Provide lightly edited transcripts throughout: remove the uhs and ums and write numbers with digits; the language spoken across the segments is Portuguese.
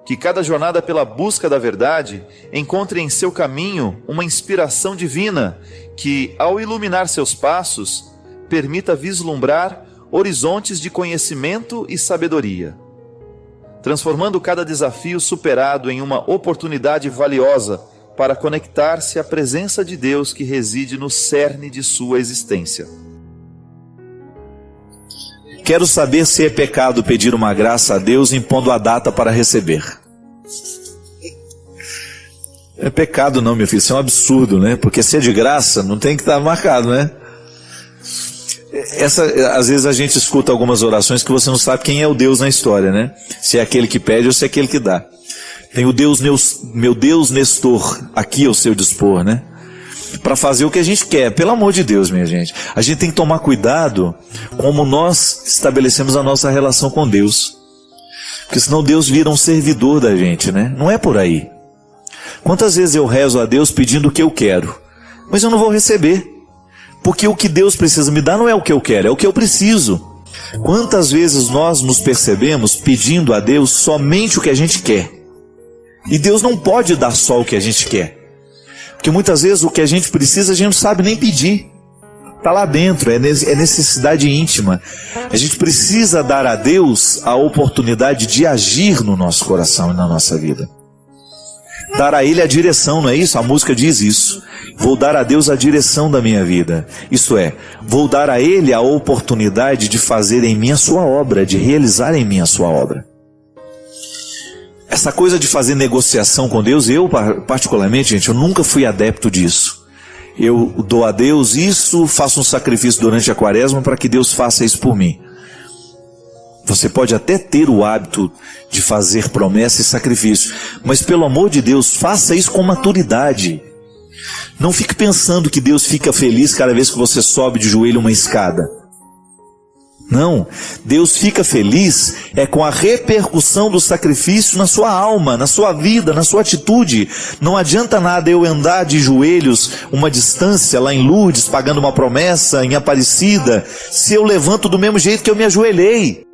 Que cada jornada pela busca da verdade encontre em seu caminho uma inspiração divina que, ao iluminar seus passos, permita vislumbrar horizontes de conhecimento e sabedoria, transformando cada desafio superado em uma oportunidade valiosa para conectar-se à presença de Deus que reside no cerne de sua existência. Quero saber se é pecado pedir uma graça a Deus impondo a data para receber. É pecado não, meu filho, isso é um absurdo, né? Porque se é de graça, não tem que estar marcado, né? Às vezes a gente escuta algumas orações que você não sabe quem é o Deus na história, né? Se é aquele que pede ou se é aquele que dá. Tem o Deus, meu Deus Nestor, aqui ao seu dispor, né? Para fazer o que a gente quer, pelo amor de Deus, minha gente. A gente tem que tomar cuidado como nós estabelecemos a nossa relação com Deus. Porque senão Deus vira um servidor da gente, né? Não é por aí. Quantas vezes eu rezo a Deus pedindo o que eu quero, mas eu não vou receber. Porque o que Deus precisa me dar não é o que eu quero, é o que eu preciso. Quantas vezes nós nos percebemos pedindo a Deus somente o que a gente quer? E Deus não pode dar só o que a gente quer. Porque muitas vezes o que a gente precisa a gente não sabe nem pedir. Está lá dentro, é necessidade íntima. A gente precisa dar a Deus a oportunidade de agir no nosso coração e na nossa vida. Dar a Ele a direção, não é isso? A música diz isso. Vou dar a Deus a direção da minha vida. Isto é, vou dar a Ele a oportunidade de fazer em mim a sua obra, de realizar em mim a sua obra. Essa coisa de fazer negociação com Deus, eu particularmente, gente, eu nunca fui adepto disso. Eu dou a Deus isso, faço um sacrifício durante a quaresma para que Deus faça isso por mim. Você pode até ter o hábito de fazer promessa e sacrifício, mas pelo amor de Deus, faça isso com maturidade. Não fique pensando que Deus fica feliz cada vez que você sobe de joelho uma escada. Não, Deus fica feliz com a repercussão do sacrifício na sua alma, na sua vida, na sua atitude. Não adianta nada eu andar de joelhos uma distância lá em Lourdes, pagando uma promessa em Aparecida, se eu levanto do mesmo jeito que eu me ajoelhei.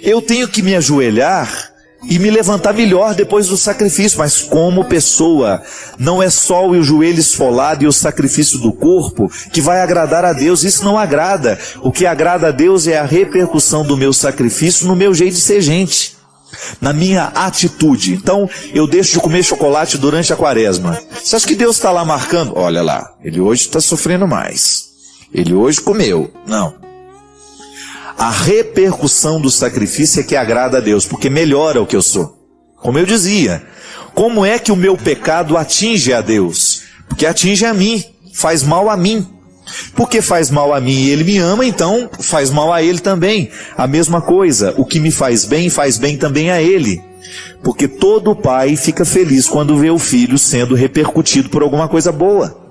Eu tenho que me ajoelhar e me levantar melhor depois do sacrifício, mas como pessoa, não é só o joelho esfolado e o sacrifício do corpo que vai agradar a Deus, isso não agrada. O que agrada a Deus é a repercussão do meu sacrifício no meu jeito de ser gente, na minha atitude. Então, eu deixo de comer chocolate durante a quaresma. Você acha que Deus está lá marcando? Olha lá, ele hoje está sofrendo mais, ele hoje comeu. Não. A repercussão do sacrifício é que agrada a Deus, porque melhora o que eu sou. Como eu dizia, como é que o meu pecado atinge a Deus? Porque atinge a mim, faz mal a mim. Porque faz mal a mim e Ele me ama, então faz mal a Ele também. A mesma coisa, o que me faz bem também a Ele. Porque todo pai fica feliz quando vê o filho sendo repercutido por alguma coisa boa.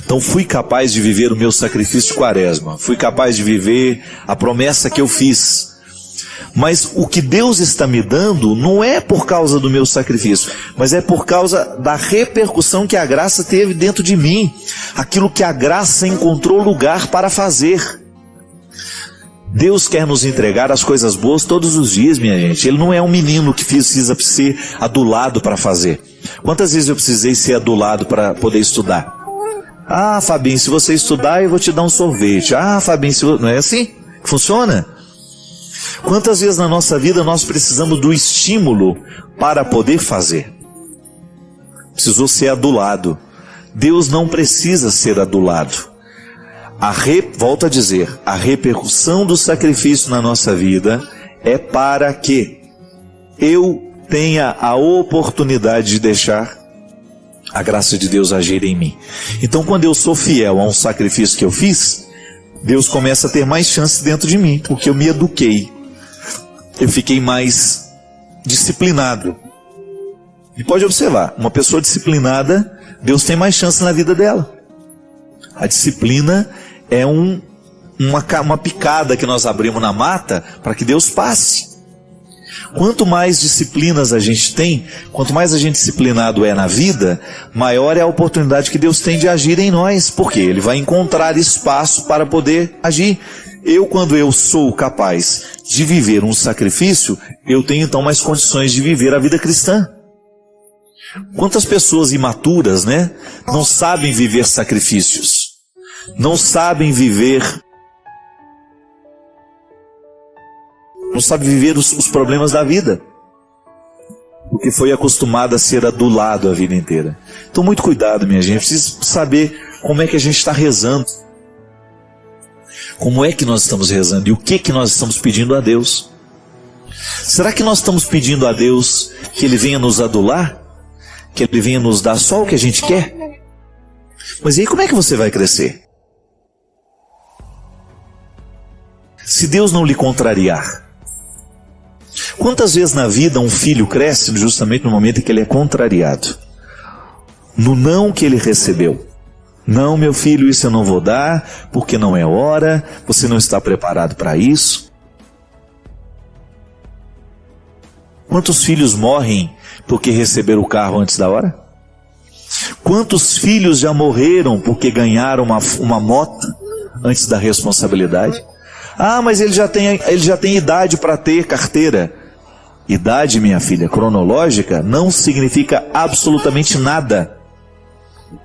Então fui capaz de viver o meu sacrifício de quaresma, fui capaz de viver a promessa que eu fiz. Mas o que Deus está me dando não é por causa do meu sacrifício, mas é por causa da repercussão que a graça teve dentro de mim. Aquilo que a graça encontrou lugar para fazer. Deus quer nos entregar as coisas boas todos os dias, minha gente. Ele não é um menino que precisa ser adulado para fazer. Quantas vezes eu precisei ser adulado para poder estudar? Ah, Fabinho, se você estudar, eu vou te dar um sorvete. Ah, Fabinho, não é assim que funciona? Quantas vezes na nossa vida nós precisamos do estímulo para poder fazer? Precisou ser adulado. Deus não precisa ser adulado. Volto a dizer, a repercussão do sacrifício na nossa vida é para que eu tenha a oportunidade de deixar a graça de Deus agir em mim. Então, quando eu sou fiel a um sacrifício que eu fiz, Deus começa a ter mais chance dentro de mim, porque eu me eduquei. Eu fiquei mais disciplinado. E pode observar, uma pessoa disciplinada, Deus tem mais chance na vida dela. A disciplina é uma picada que nós abrimos na mata para que Deus passe. Quanto mais disciplinas a gente tem, quanto mais a gente disciplinado é na vida, maior é a oportunidade que Deus tem de agir em nós, porque Ele vai encontrar espaço para poder agir. Quando eu sou capaz de viver um sacrifício, eu tenho então mais condições de viver a vida cristã. Quantas pessoas imaturas, né, não sabem viver sacrifícios, não sabem viver os problemas da vida, porque foi acostumada a ser adulado a vida inteira. Então, muito cuidado, minha gente. Preciso saber como é que a gente está rezando. Como é que nós estamos rezando e o que nós estamos pedindo a Deus? Será que nós estamos pedindo a Deus que Ele venha nos adular? Que Ele venha nos dar só o que a gente quer? Mas e aí, como é que você vai crescer? Se Deus não lhe contrariar. Quantas vezes na vida um filho cresce justamente no momento em que ele é contrariado? No não que ele recebeu. Não, meu filho, isso eu não vou dar, porque não é hora, você não está preparado para isso. Quantos filhos morrem porque receberam o carro antes da hora? Quantos filhos já morreram porque ganharam uma moto antes da responsabilidade? Ah, mas ele já tem idade para ter carteira. Idade, minha filha, cronológica, não significa absolutamente nada.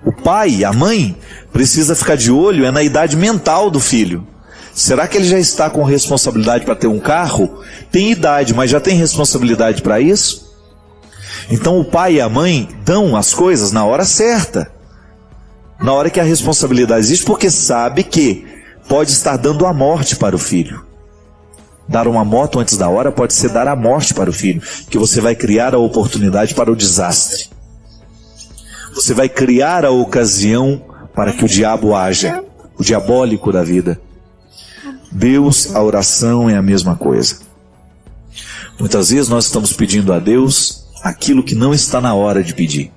O pai, a mãe, precisa ficar de olho na idade mental do filho. Será que ele já está com responsabilidade para ter um carro? Tem idade, mas já tem responsabilidade para isso? Então o pai e a mãe dão as coisas na hora certa. Na hora que a responsabilidade existe, porque sabe que pode estar dando a morte para o filho. Dar uma moto antes da hora pode ser dar a morte para o filho, que você vai criar a oportunidade para o desastre. Você vai criar a ocasião para que o diabo haja, o diabólico da vida. Deus, a oração é a mesma coisa. Muitas vezes nós estamos pedindo a Deus aquilo que não está na hora de pedir.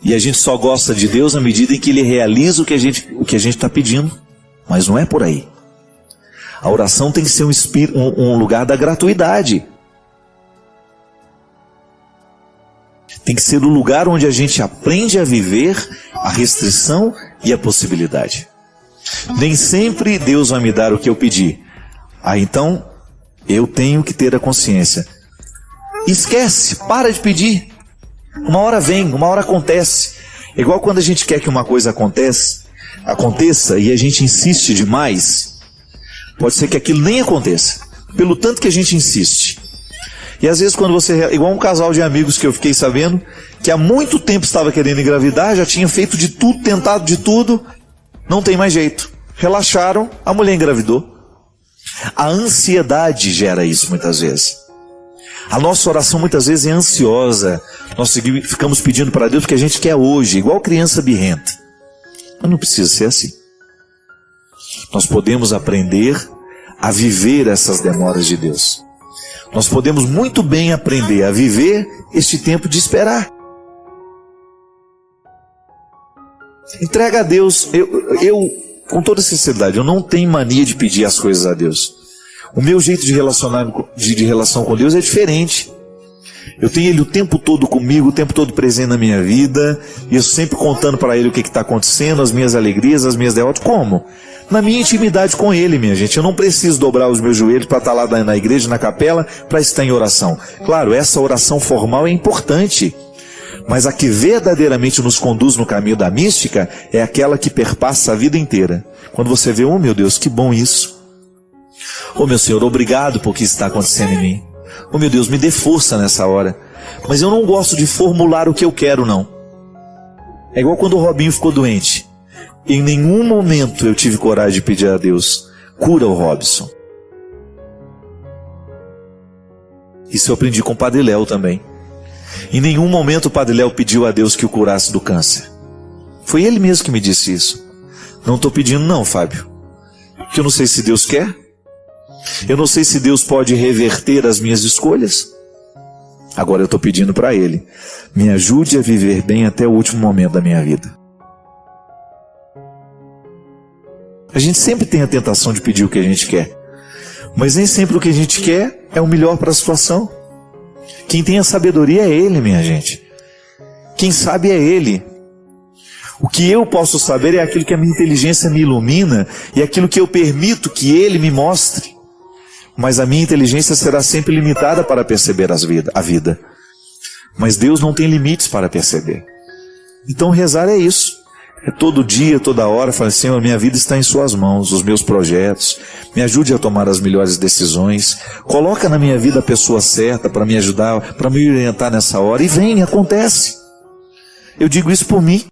E a gente só gosta de Deus na medida em que Ele realiza o que a gente está pedindo. Mas não é por aí. A oração tem que ser um lugar da gratuidade. Tem que ser o lugar onde a gente aprende a viver a restrição e a possibilidade. Nem sempre Deus vai me dar o que eu pedi. Então eu tenho que ter a consciência. Esquece, para de pedir. Uma hora vem, uma hora acontece. É igual quando a gente quer que uma coisa aconteça e a gente insiste demais. Pode ser que aquilo nem aconteça, pelo tanto que a gente insiste. E às vezes quando você... Igual um casal de amigos que eu fiquei sabendo, que há muito tempo estava querendo engravidar, já tinha feito de tudo, tentado de tudo, não tem mais jeito. Relaxaram, a mulher engravidou. A ansiedade gera isso muitas vezes. A nossa oração muitas vezes é ansiosa. Nós ficamos pedindo para Deus porque a gente quer hoje, igual criança birrenta. Mas não precisa ser assim. Nós podemos aprender a viver essas demoras de Deus. Nós podemos muito bem aprender a viver este tempo de esperar. Entrega a Deus. Eu, com toda sinceridade, eu não tenho mania de pedir as coisas a Deus. O meu jeito de relação com Deus é diferente. Eu tenho Ele o tempo todo comigo, o tempo todo presente na minha vida, e eu sempre contando para Ele o que está acontecendo, as minhas alegrias, as minhas derrotas. Como? Na minha intimidade com Ele, minha gente. Eu não preciso dobrar os meus joelhos para estar lá na igreja, na capela, para estar em oração. Claro, essa oração formal é importante, mas a que verdadeiramente nos conduz no caminho da mística é aquela que perpassa a vida inteira. Quando você vê, oh meu Deus, que bom isso. Oh meu Senhor, obrigado por que está acontecendo em mim. Oh meu Deus, me dê força nessa hora. Mas eu não gosto de formular o que eu quero, não. É igual quando o Robinho ficou doente. Em nenhum momento eu tive coragem de pedir a Deus, cura o Robson. Isso eu aprendi com o Padre Léo também. Em nenhum momento o Padre Léo pediu a Deus que o curasse do câncer. Foi ele mesmo que me disse isso. Não estou pedindo não, Fábio. Porque eu não sei se Deus quer. Eu não sei se Deus pode reverter as minhas escolhas. Agora eu estou pedindo para Ele, me ajude a viver bem até o último momento da minha vida. A gente sempre tem a tentação de pedir o que a gente quer, mas nem sempre o que a gente quer é o melhor para a situação. Quem tem a sabedoria é Ele, minha gente. Quem sabe é Ele. O que eu posso saber é aquilo que a minha inteligência me ilumina e aquilo que eu permito que Ele me mostre. Mas a minha inteligência será sempre limitada para perceber a vida. Mas Deus não tem limites para perceber. Então rezar é isso. É todo dia, toda hora, falar: Senhor, minha vida está em suas mãos, os meus projetos, me ajude a tomar as melhores decisões, coloca na minha vida a pessoa certa para me ajudar, para me orientar nessa hora, e vem, acontece. Eu digo isso por mim.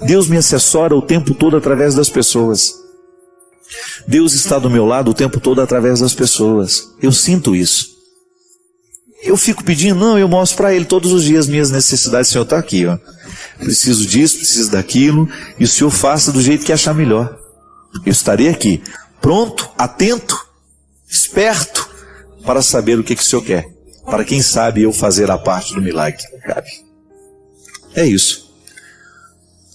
Deus me assessora o tempo todo através das pessoas. Deus está do meu lado o tempo todo através das pessoas. Eu sinto isso. Eu fico pedindo? Não, eu mostro para Ele todos os dias minhas necessidades. O Senhor está aqui, ó. Preciso disso, preciso daquilo, e o Senhor faça do jeito que achar melhor. Eu estarei aqui, pronto, atento, esperto, para saber o que o Senhor quer. Para quem sabe eu fazer a parte do milagre que cabe. É isso.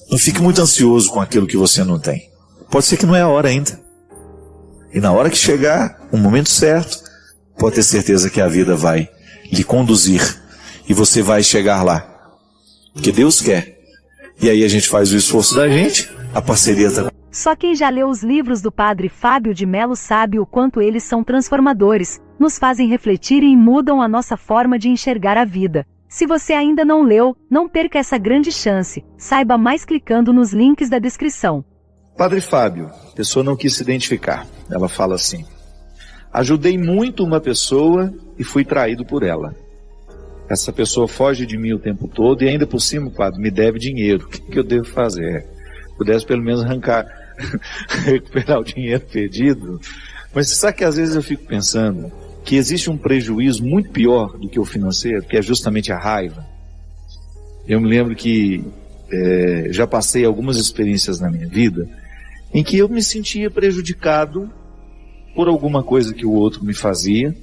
Não fique muito ansioso com aquilo que você não tem. Pode ser que não é a hora ainda. E na hora que chegar, o momento certo, pode ter certeza que a vida vai lhe conduzir. E você vai chegar lá. Porque Deus quer. E aí a gente faz o esforço da gente, a parceria está. Só quem já leu os livros do Padre Fábio de Melo sabe o quanto eles são transformadores, nos fazem refletir e mudam a nossa forma de enxergar a vida. Se você ainda não leu, não perca essa grande chance. Saiba mais clicando nos links da descrição. Padre Fábio, a pessoa não quis se identificar. Ela fala assim: ajudei muito uma pessoa e fui traído por ela. Essa pessoa foge de mim o tempo todo e ainda por cima, padre, me deve dinheiro. O que eu devo fazer? Pudesse pelo menos recuperar o dinheiro perdido. Mas sabe que às vezes eu fico pensando que existe um prejuízo muito pior do que o financeiro, que é justamente a raiva. Eu me lembro que já passei algumas experiências na minha vida em que eu me sentia prejudicado por alguma coisa que o outro me fazia,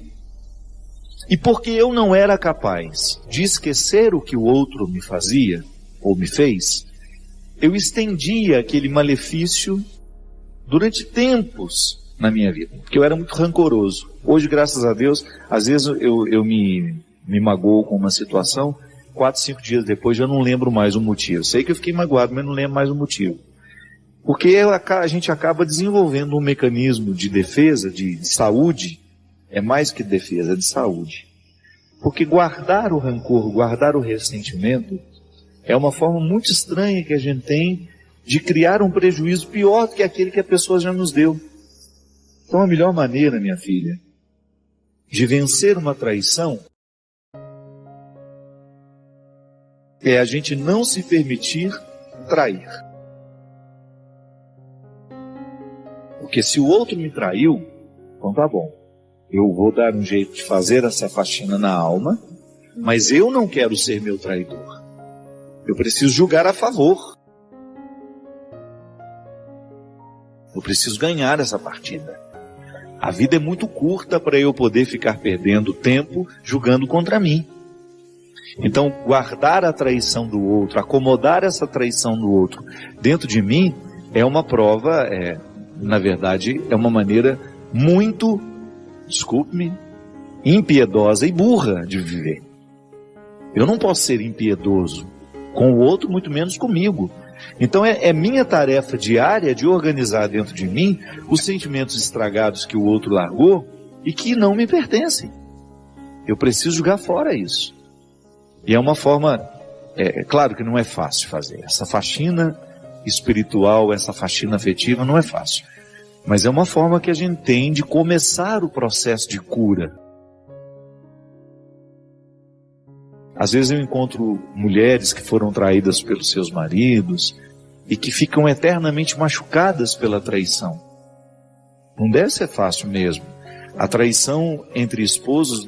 e porque eu não era capaz de esquecer o que o outro me fazia ou me fez, eu estendia aquele malefício durante tempos na minha vida, porque eu era muito rancoroso. Hoje, graças a Deus, às vezes eu me magoo com uma situação, 4, 5 dias depois eu não lembro mais o motivo. Sei que eu fiquei magoado, mas não lembro mais o motivo. Porque a gente acaba desenvolvendo um mecanismo de defesa, de saúde, é mais que defesa, é de saúde. Porque guardar o rancor, guardar o ressentimento, é uma forma muito estranha que a gente tem de criar um prejuízo pior do que aquele que a pessoa já nos deu. Então a melhor maneira, minha filha, de vencer uma traição é a gente não se permitir trair. Porque se o outro me traiu, então tá bom. Eu vou dar um jeito de fazer essa faxina na alma, mas eu não quero ser meu traidor. Eu preciso julgar a favor. Eu preciso ganhar essa partida. A vida é muito curta para eu poder ficar perdendo tempo julgando contra mim. Então, guardar a traição do outro, acomodar essa traição do outro dentro de mim, é uma prova, na verdade, é uma maneira muito, desculpe-me, impiedosa e burra de viver. Eu não posso ser impiedoso com o outro, muito menos comigo. Então é minha tarefa diária de organizar dentro de mim os sentimentos estragados que o outro largou e que não me pertencem. Eu preciso jogar fora isso. E é uma forma, claro que não é fácil fazer. Essa faxina espiritual, essa faxina afetiva não é fácil. Mas é uma forma que a gente tem de começar o processo de cura. Às vezes eu encontro mulheres que foram traídas pelos seus maridos e que ficam eternamente machucadas pela traição. Não deve ser fácil mesmo. A traição entre esposos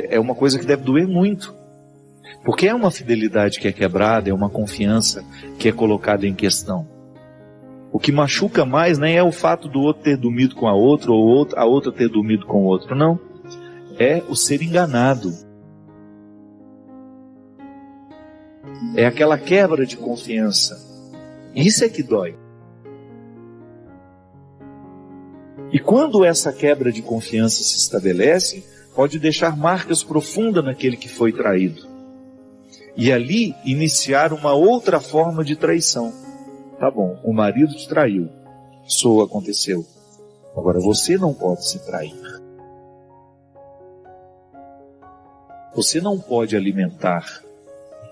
é uma coisa que deve doer muito. Porque é uma fidelidade que é quebrada, é uma confiança que é colocada em questão. O que machuca mais nem é o fato do outro ter dormido com a outra ou a outra ter dormido com o outro, não. É o ser enganado. É aquela quebra de confiança. Isso é que dói. E quando essa quebra de confiança se estabelece, pode deixar marcas profundas naquele que foi traído. e ali iniciar uma outra forma de traição. Tá bom, o marido te traiu, isso aconteceu. Agora você não pode se trair. Você não pode alimentar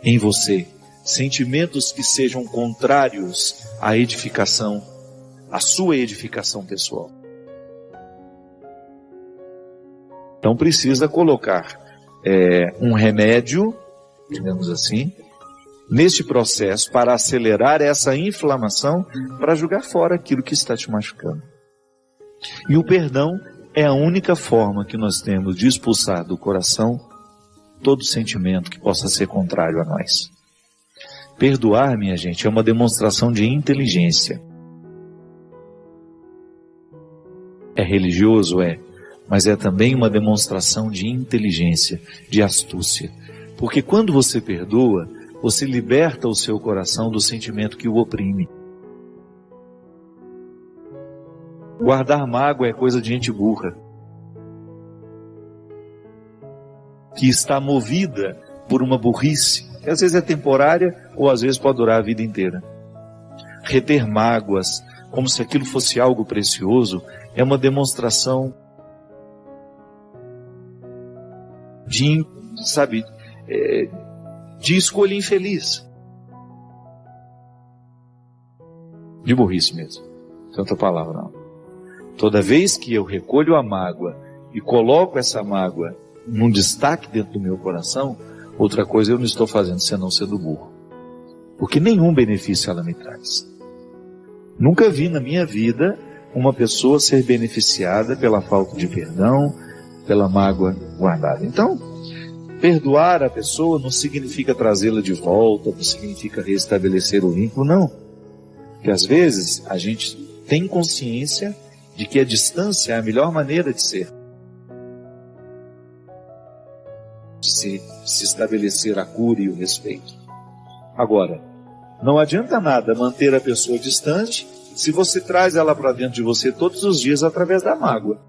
em você sentimentos que sejam contrários à edificação, à sua edificação pessoal. Então precisa colocar um remédio, digamos assim, neste processo para acelerar essa inflamação, para jogar fora aquilo que está te machucando. E o perdão é a única forma que nós temos de expulsar do coração todo sentimento que possa ser contrário a nós. Perdoar, minha gente, é uma demonstração de inteligência. É religioso, mas é também uma demonstração de inteligência, de astúcia. Porque quando você perdoa, você liberta o seu coração do sentimento que o oprime. Guardar mágoa é coisa de gente burra, que está movida por uma burrice, que às vezes é temporária ou às vezes pode durar a vida inteira. Reter mágoas, como se aquilo fosse algo precioso, é uma demonstração de escolha infeliz. De burrice mesmo. Não tem outra palavra não. Toda vez que eu recolho a mágoa e coloco essa mágoa num destaque dentro do meu coração, outra coisa eu não estou fazendo senão sendo burro. Porque nenhum benefício ela me traz. Nunca vi na minha vida uma pessoa ser beneficiada pela falta de perdão, pela mágoa guardada. Então, perdoar a pessoa não significa trazê-la de volta, não significa restabelecer o vínculo, não. Porque às vezes a gente tem consciência de que a distância é a melhor maneira de ser. De se estabelecer a cura e o respeito. Agora, não adianta nada manter a pessoa distante se você traz ela para dentro de você todos os dias através da mágoa.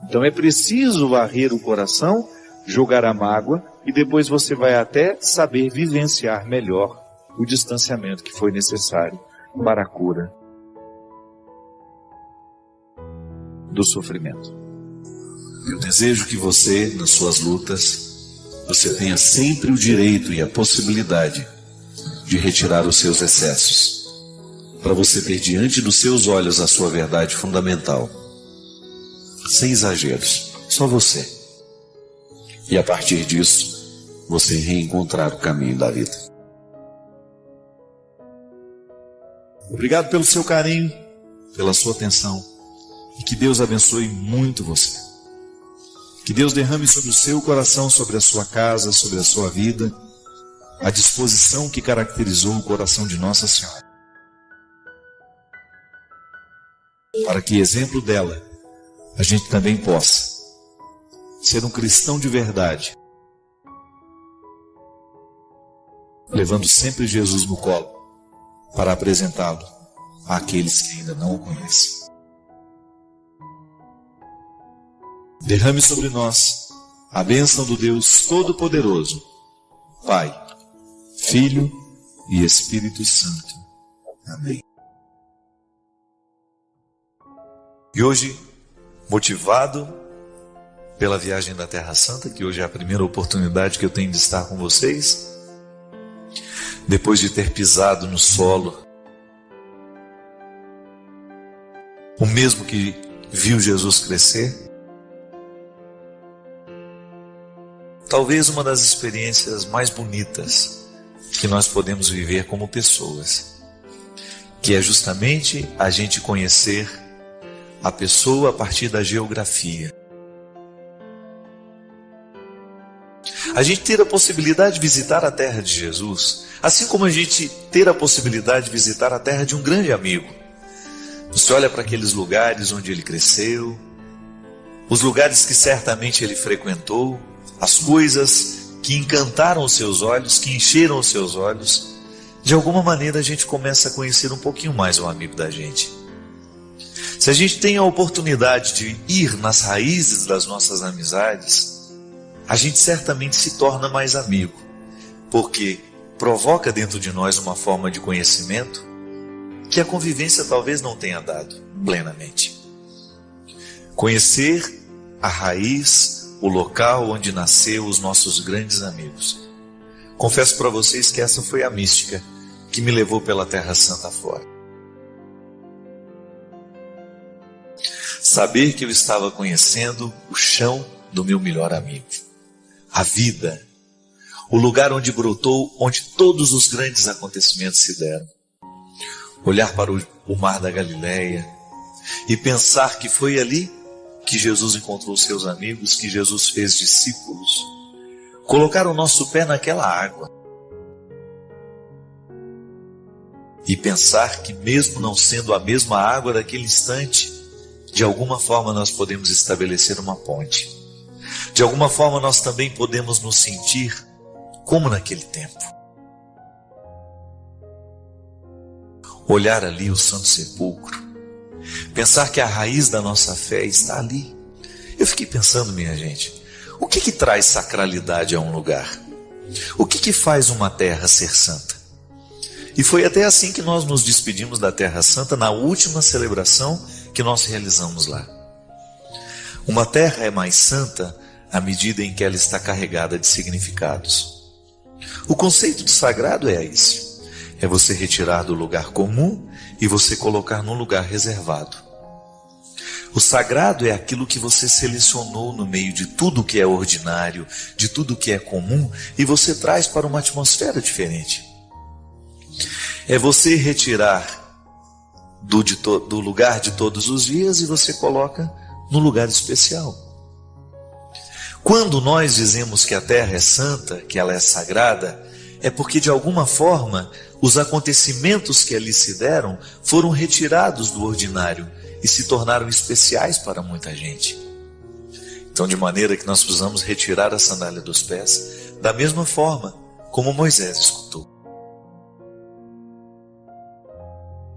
Então é preciso varrer o coração, jogar a mágoa, e depois você vai até saber vivenciar melhor o distanciamento que foi necessário para a cura do sofrimento. Eu desejo que você, nas suas lutas, você tenha sempre o direito e a possibilidade de retirar os seus excessos, para você ter diante dos seus olhos a sua verdade fundamental, sem exageros, só você. E a partir disso, você reencontrar o caminho da vida. Obrigado pelo seu carinho, pela sua atenção, e que Deus abençoe muito você. Que Deus derrame sobre o seu coração, sobre a sua casa, sobre a sua vida, a disposição que caracterizou o coração de Nossa Senhora. Para que, exemplo dela, a gente também possa ser um cristão de verdade, levando sempre Jesus no colo, para apresentá-lo àqueles que ainda não o conhecem. Derrame sobre nós a bênção do Deus Todo-Poderoso, Pai, Filho e Espírito Santo. Amém. E hoje, motivado pela viagem da Terra Santa, que hoje é a primeira oportunidade que eu tenho de estar com vocês, depois de ter pisado no solo, o mesmo que viu Jesus crescer, talvez uma das experiências mais bonitas que nós podemos viver como pessoas, que é justamente a gente conhecer a pessoa a partir da geografia. A gente ter a possibilidade de visitar a terra de Jesus, assim como a gente ter a possibilidade de visitar a terra de um grande amigo. Você olha para aqueles lugares onde ele cresceu, os lugares que certamente ele frequentou, as coisas que encantaram os seus olhos, que encheram os seus olhos. De alguma maneira a gente começa a conhecer um pouquinho mais o amigo da gente. Se a gente tem a oportunidade de ir nas raízes das nossas amizades, a gente certamente se torna mais amigo, porque provoca dentro de nós uma forma de conhecimento que a convivência talvez não tenha dado plenamente. Conhecer a raiz, o local onde nasceu os nossos grandes amigos. Confesso para vocês que essa foi a mística que me levou pela Terra Santa fora. Saber que eu estava conhecendo o chão do meu melhor amigo, a vida, o lugar onde brotou, onde todos os grandes acontecimentos se deram. Olhar para o mar da Galileia e pensar que foi ali que Jesus encontrou seus amigos, que Jesus fez discípulos. Colocar o nosso pé naquela água e pensar que, mesmo não sendo a mesma água daquele instante, de alguma forma nós podemos estabelecer uma ponte. De alguma forma nós também podemos nos sentir como naquele tempo. Olhar ali o Santo Sepulcro, pensar que a raiz da nossa fé está ali. Eu fiquei pensando, minha gente, o que traz sacralidade a um lugar? O que faz uma terra ser santa? E foi até assim que nós nos despedimos da Terra Santa na última celebração que nós realizamos lá. Uma terra é mais santa à medida em que ela está carregada de significados. O conceito de sagrado é esse: é você retirar do lugar comum e você colocar num lugar reservado. O sagrado é aquilo que você selecionou no meio de tudo que é ordinário, de tudo que é comum, e você traz para uma atmosfera diferente. É você retirar do lugar de todos os dias e você coloca no lugar especial. Quando nós dizemos que a terra é santa, que ela é sagrada, é porque de alguma forma os acontecimentos que ali se deram foram retirados do ordinário e se tornaram especiais para muita gente. Então, de maneira que nós precisamos retirar a sandália dos pés, da mesma forma como Moisés escutou.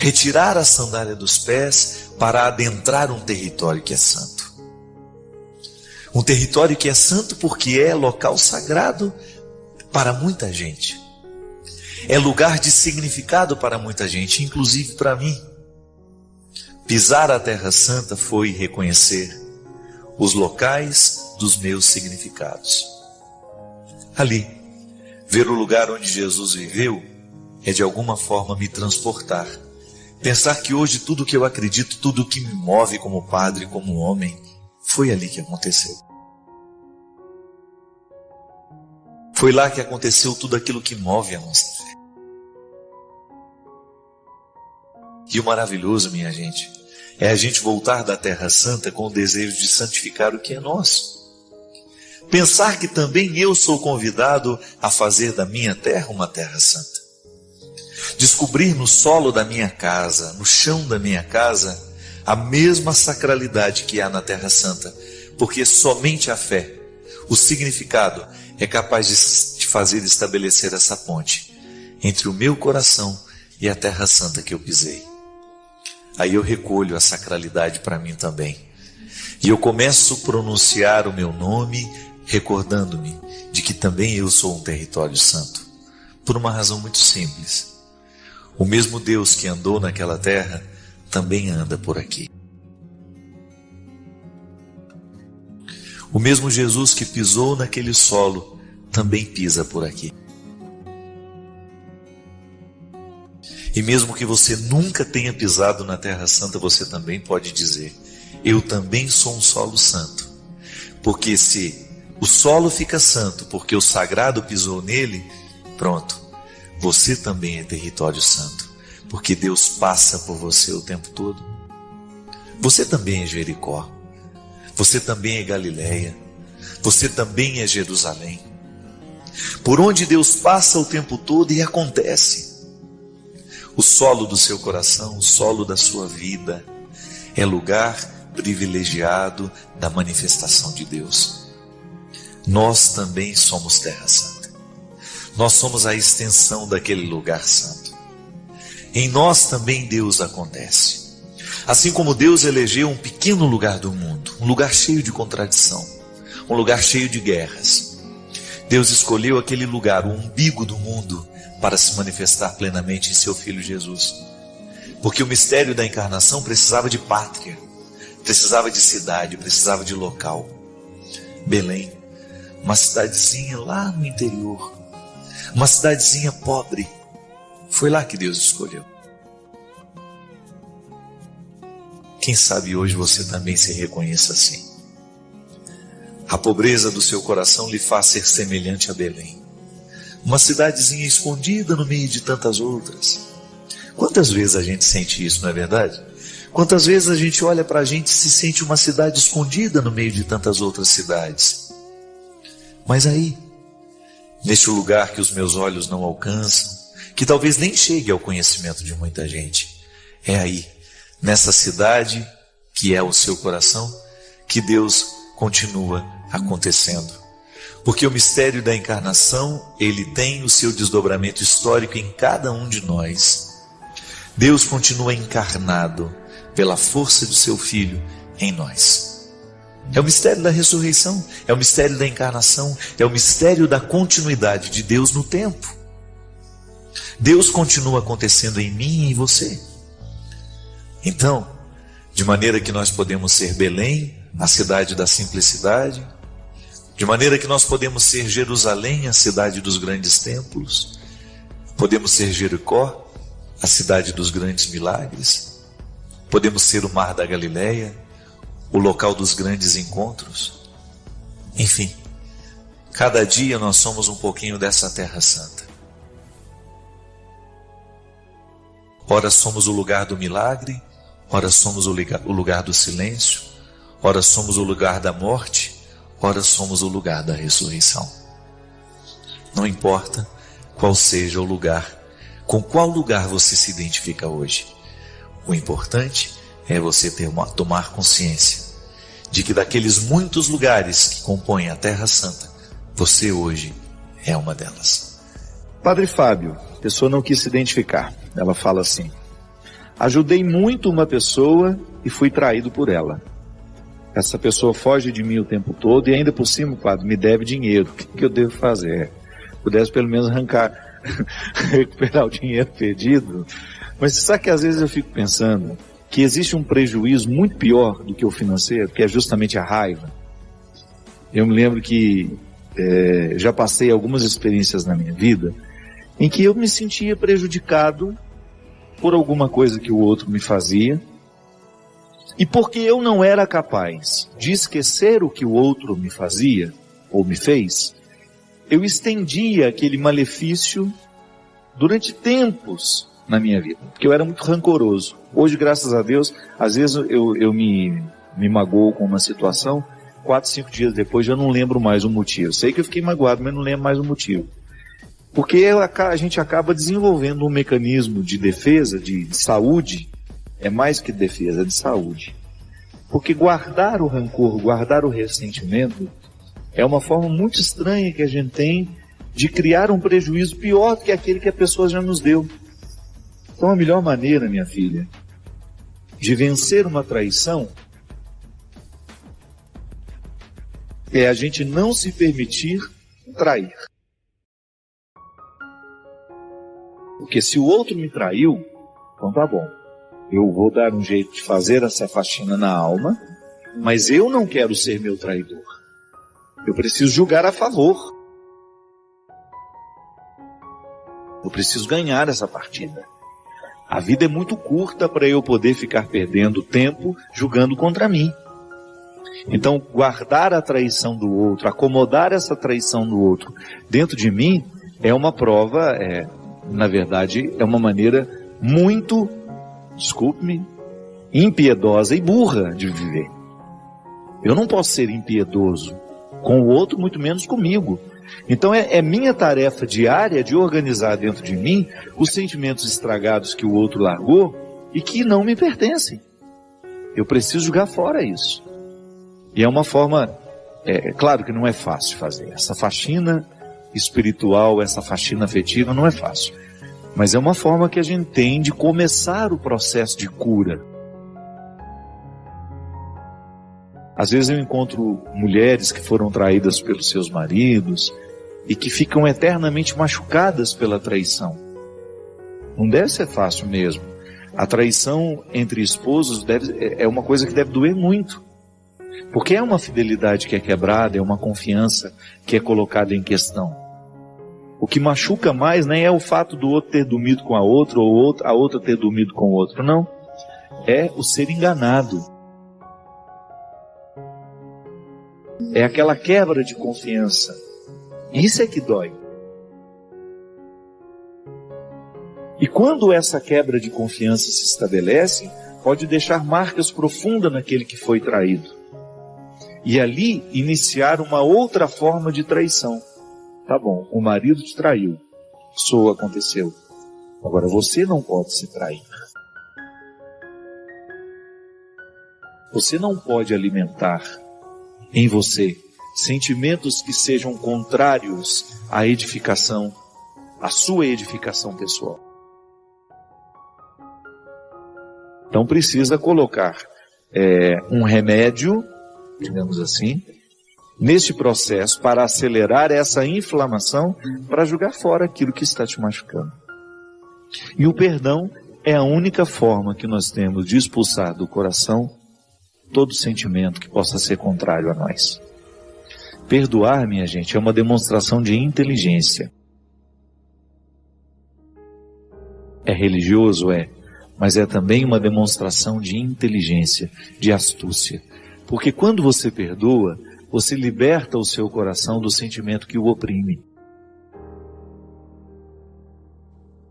Retirar a sandália dos pés para adentrar um território que é santo. Um território que é santo porque é local sagrado para muita gente. É lugar de significado para muita gente, inclusive para mim. Pisar a Terra Santa foi reconhecer os locais dos meus significados. Ali, ver o lugar onde Jesus viveu é de alguma forma me transportar. Pensar que hoje tudo que eu acredito, tudo que me move como padre, como homem, foi ali que aconteceu. Foi lá que aconteceu tudo aquilo que move a nossa fé. E o maravilhoso, minha gente, é a gente voltar da Terra Santa com o desejo de santificar o que é nosso. Pensar que também eu sou convidado a fazer da minha terra uma terra santa. Descobrir no solo da minha casa, no chão da minha casa, a mesma sacralidade que há na Terra Santa, porque somente a fé, o significado, é capaz de fazer estabelecer essa ponte entre o meu coração e a Terra Santa que eu pisei. Aí eu recolho a sacralidade para mim também. E eu começo a pronunciar o meu nome, recordando-me de que também eu sou um território santo. Por uma razão muito simples. O mesmo Deus que andou naquela terra também anda por aqui. O mesmo Jesus que pisou naquele solo também pisa por aqui. E mesmo que você nunca tenha pisado na Terra Santa, você também pode dizer: eu também sou um solo santo. Porque se o solo fica santo porque o sagrado pisou nele, pronto, você também é território santo, porque Deus passa por você o tempo todo. Você também é Jericó, você também é Galileia, você também é Jerusalém. Por onde Deus passa o tempo todo e acontece. O solo do seu coração, o solo da sua vida, é lugar privilegiado da manifestação de Deus. Nós também somos terra santa. Nós somos a extensão daquele lugar santo. Em nós também Deus acontece. Assim como Deus elegeu um pequeno lugar do mundo, um lugar cheio de contradição, um lugar cheio de guerras. Deus escolheu aquele lugar, o umbigo do mundo, para se manifestar plenamente em seu Filho Jesus. Porque o mistério da encarnação precisava de pátria, precisava de cidade, precisava de local. Belém, uma cidadezinha lá no interior, uma cidadezinha pobre, foi lá que Deus escolheu. Quem sabe hoje você também se reconheça assim. A pobreza do seu coração lhe faz ser semelhante a Belém, uma cidadezinha escondida no meio de tantas outras. Quantas vezes a gente sente isso, não é verdade? Quantas vezes a gente olha para a gente e se sente uma cidade escondida no meio de tantas outras cidades. Mas aí, neste lugar que os meus olhos não alcançam, que talvez nem chegue ao conhecimento de muita gente, é aí, nessa cidade que é o seu coração, que Deus continua acontecendo. Porque o mistério da encarnação, ele tem o seu desdobramento histórico em cada um de nós. Deus continua encarnado pela força do seu Filho em nós. É o mistério da ressurreição, é o mistério da encarnação, é o mistério da continuidade de Deus no tempo. Deus continua acontecendo em mim e em você. Então, de maneira que nós podemos ser Belém, a cidade da simplicidade, de maneira que nós podemos ser Jerusalém, a cidade dos grandes templos, podemos ser Jericó, a cidade dos grandes milagres, podemos ser o Mar da Galileia, o local dos grandes encontros. Enfim, cada dia nós somos um pouquinho dessa terra santa. Ora somos o lugar do milagre, ora somos o lugar do silêncio, ora somos o lugar da morte, ora somos o lugar da ressurreição. Não importa qual seja o lugar, com qual lugar você se identifica hoje. O importante é você tomar consciência de que daqueles muitos lugares que compõem a Terra Santa, você hoje é uma delas. Padre Fábio, a pessoa não quis se identificar. Ela fala assim: ajudei muito uma pessoa e fui traído por ela. Essa pessoa foge de mim o tempo todo e ainda por cima, padre, me deve dinheiro. O que eu devo fazer? Pudesse pelo menos recuperar o dinheiro perdido. Mas sabe que às vezes eu fico pensando que existe um prejuízo muito pior do que o financeiro, que é justamente a raiva. Eu me lembro que já passei algumas experiências na minha vida em que eu me sentia prejudicado por alguma coisa que o outro me fazia, e porque eu não era capaz de esquecer o que o outro me fazia ou me fez, eu estendia aquele malefício durante tempos na minha vida, porque eu era muito rancoroso. Hoje, graças a Deus, às vezes eu me magoo com uma situação, 4, 5 dias depois já não lembro mais o motivo. Sei que eu fiquei magoado, mas não lembro mais o motivo. Porque a gente acaba desenvolvendo um mecanismo de defesa, de saúde, é mais que defesa, é de saúde. Porque guardar o rancor, guardar o ressentimento, é uma forma muito estranha que a gente tem de criar um prejuízo pior do que aquele que a pessoa já nos deu. Então a melhor maneira, minha filha, de vencer uma traição é a gente não se permitir trair. Porque se o outro me traiu, então tá bom. Eu vou dar um jeito de fazer essa faxina na alma, mas eu não quero ser meu traidor. Eu preciso julgar a favor. Eu preciso ganhar essa partida. A vida é muito curta para eu poder ficar perdendo tempo julgando contra mim. Então, guardar a traição do outro, acomodar essa traição do outro dentro de mim, é uma prova, na verdade, é uma maneira muito, desculpe-me, impiedosa e burra de viver. Eu não posso ser impiedoso com o outro, muito menos comigo. Então é minha tarefa diária de organizar dentro de mim os sentimentos estragados que o outro largou e que não me pertencem. Eu preciso jogar fora isso. E é uma forma, claro que não é fácil fazer. Essa faxina espiritual, essa faxina afetiva não é fácil. Mas é uma forma que a gente tem de começar o processo de cura. Às vezes eu encontro mulheres que foram traídas pelos seus maridos e que ficam eternamente machucadas pela traição. Não deve ser fácil mesmo. A traição entre esposos é uma coisa que deve doer muito. Porque é uma fidelidade que é quebrada, é uma confiança que é colocada em questão. O que machuca mais nem é o fato do outro ter dormido com a outra ou a outra ter dormido com o outro, não. É o ser enganado. É aquela quebra de confiança. Isso é que dói. E quando essa quebra de confiança se estabelece, pode deixar marcas profundas naquele que foi traído. E ali iniciar uma outra forma de traição. Tá bom, o marido te traiu. Isso aconteceu. Agora você não pode se trair. Você não pode alimentar em você sentimentos que sejam contrários à edificação, à sua edificação pessoal. Então precisa colocar um remédio, digamos assim, neste processo para acelerar essa inflamação, para jogar fora aquilo que está te machucando. E o perdão é a única forma que nós temos de expulsar do coração todo sentimento que possa ser contrário a nós. Perdoar, minha gente, é uma demonstração de inteligência. É religioso? Mas é também uma demonstração de inteligência, de astúcia. Porque quando você perdoa, você liberta o seu coração do sentimento que o oprime.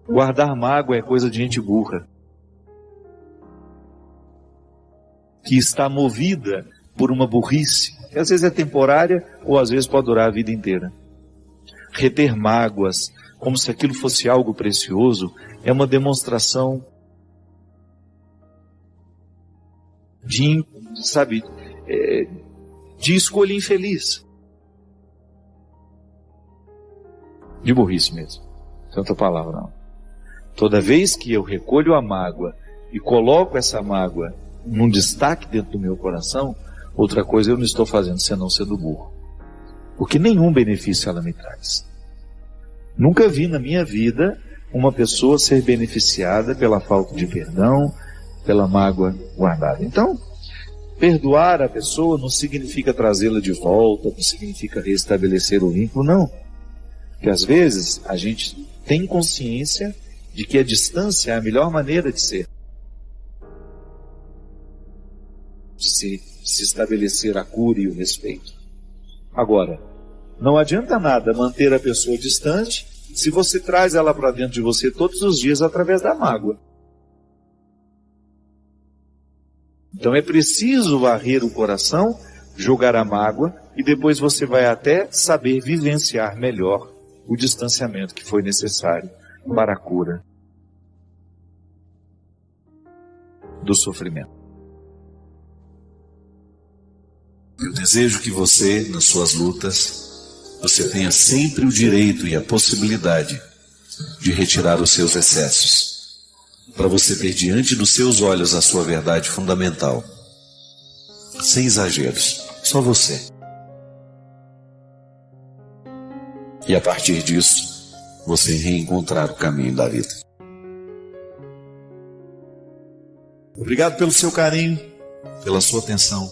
Guardar mágoa é coisa de gente burra, que está movida por uma burrice, que às vezes é temporária ou às vezes pode durar a vida inteira. Reter mágoas, como se aquilo fosse algo precioso, é uma demonstração de escolha infeliz. De burrice mesmo. Tanta palavra não. Toda vez que eu recolho a mágoa e coloco essa mágoa num destaque dentro do meu coração, outra coisa eu não estou fazendo senão sendo burro. Porque nenhum benefício ela me traz. Nunca vi na minha vida uma pessoa ser beneficiada pela falta de perdão, pela mágoa guardada. Então, perdoar a pessoa não significa trazê-la de volta, não significa restabelecer o vínculo, não. Porque às vezes a gente tem consciência de que a distância é a melhor maneira de ser. De se estabelecer a cura e o respeito. Agora, não adianta nada manter a pessoa distante se você traz ela para dentro de você todos os dias através da mágoa. Então é preciso varrer o coração, jogar a mágoa, e depois você vai até saber vivenciar melhor o distanciamento que foi necessário para a cura do sofrimento. Eu desejo que você, nas suas lutas, você tenha sempre o direito e a possibilidade de retirar os seus excessos, para você ter diante dos seus olhos a sua verdade fundamental, sem exageros, só você. E a partir disso, você reencontrar o caminho da vida. Obrigado pelo seu carinho, pela sua atenção,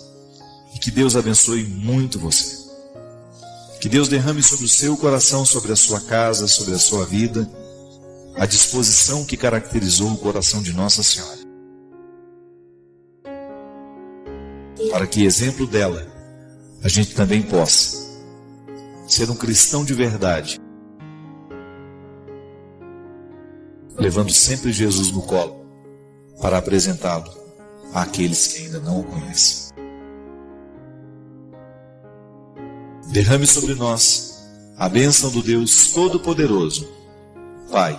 e que Deus abençoe muito você. Que Deus derrame sobre o seu coração, sobre a sua casa, sobre a sua vida, a disposição que caracterizou o coração de Nossa Senhora. Para que, exemplo dela, a gente também possa ser um cristão de verdade, levando sempre Jesus no colo, para apresentá-lo àqueles que ainda não o conhecem. Derrame sobre nós a bênção do Deus Todo-Poderoso, Pai,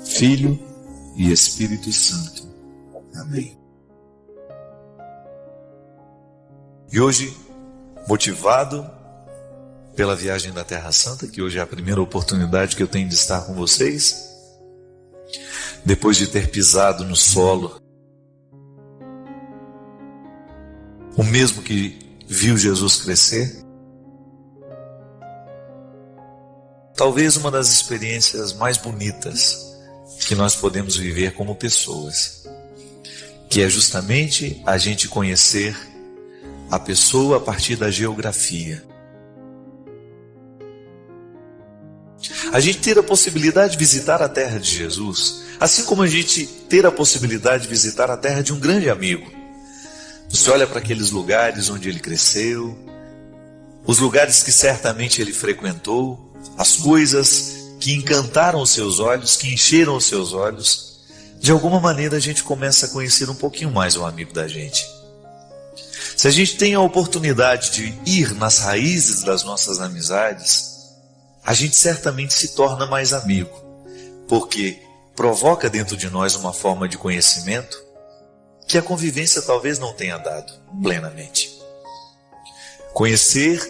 Filho e Espírito Santo. Amém. E hoje, motivado pela viagem da Terra Santa, que hoje é a primeira oportunidade que eu tenho de estar com vocês, depois de ter pisado no solo, o mesmo que viu Jesus crescer? Talvez uma das experiências mais bonitas que nós podemos viver como pessoas, que é justamente a gente conhecer a pessoa a partir da geografia. A gente ter a possibilidade de visitar a terra de Jesus, assim como a gente ter a possibilidade de visitar a terra de um grande amigo. Você olha para aqueles lugares onde ele cresceu, os lugares que certamente ele frequentou, as coisas que encantaram os seus olhos, que encheram os seus olhos. De alguma maneira a gente começa a conhecer um pouquinho mais o amigo da gente. Se a gente tem a oportunidade de ir nas raízes das nossas amizades, a gente certamente se torna mais amigo, porque provoca dentro de nós uma forma de conhecimento que a convivência talvez não tenha dado plenamente. Conhecer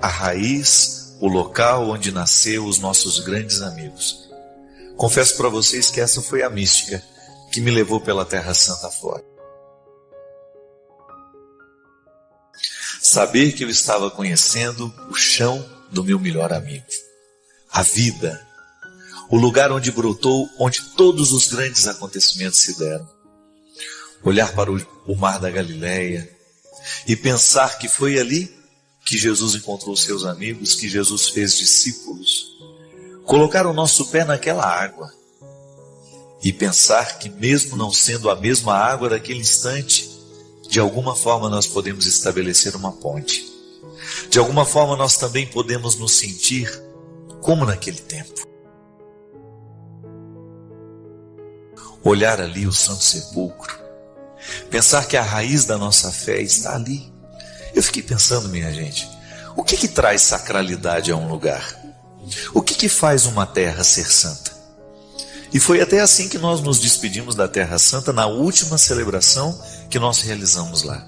a raiz, o local onde nasceu os nossos grandes amigos. Confesso para vocês que essa foi a mística que me levou pela Terra Santa fora. Saber que eu estava conhecendo o chão do meu melhor amigo, a vida, o lugar onde brotou, onde todos os grandes acontecimentos se deram. Olhar para o mar da Galileia e pensar que foi ali que Jesus encontrou seus amigos, que Jesus fez discípulos. Colocar o nosso pé naquela água e pensar que mesmo não sendo a mesma água daquele instante, de alguma forma nós podemos estabelecer uma ponte. De alguma forma nós também podemos nos sentir como naquele tempo. Olhar ali o Santo Sepulcro, pensar que a raiz da nossa fé está ali. Eu fiquei pensando, minha gente, o que traz sacralidade a um lugar? O que faz uma terra ser santa? E foi até assim que nós nos despedimos da Terra Santa na última celebração que nós realizamos lá.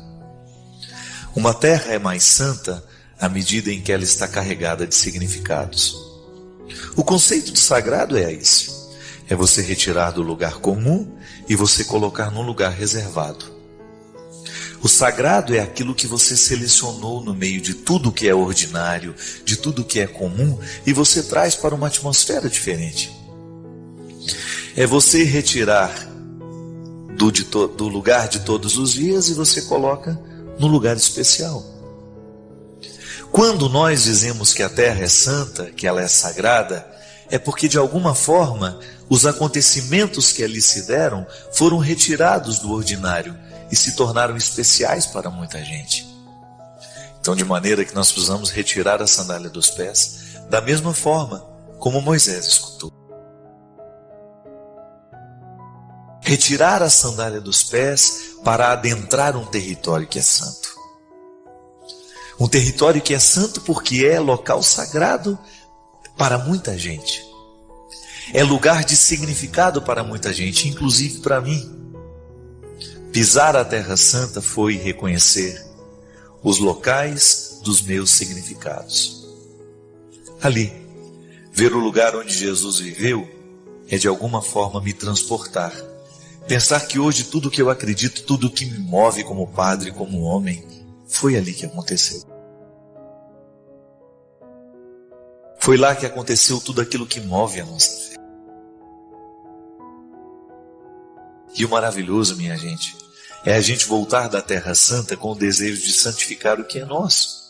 Uma terra é mais santa à medida em que ela está carregada de significados. O conceito de sagrado é esse: é você retirar do lugar comum e você colocar num lugar reservado. O sagrado é aquilo que você selecionou no meio de tudo que é ordinário, de tudo que é comum, e você traz para uma atmosfera diferente. É você retirar do lugar de todos os dias e você coloca no lugar especial. Quando nós dizemos que a terra é santa, que ela é sagrada, é porque de alguma forma os acontecimentos que ali se deram foram retirados do ordinário e se tornaram especiais para muita gente. Então, de maneira que nós precisamos retirar a sandália dos pés da mesma forma como Moisés escutou. Retirar a sandália dos pés para adentrar um território que é santo. Um território que é santo porque é local sagrado para muita gente. É lugar de significado para muita gente, inclusive para mim. Pisar a Terra Santa foi reconhecer os locais dos meus significados. Ali, ver o lugar onde Jesus viveu é de alguma forma me transportar. Pensar que hoje tudo que eu acredito, tudo que me move como padre, como homem, foi ali que aconteceu. Foi lá que aconteceu tudo aquilo que move a nossa fé. E o maravilhoso, minha gente, é a gente voltar da Terra Santa com o desejo de santificar o que é nosso.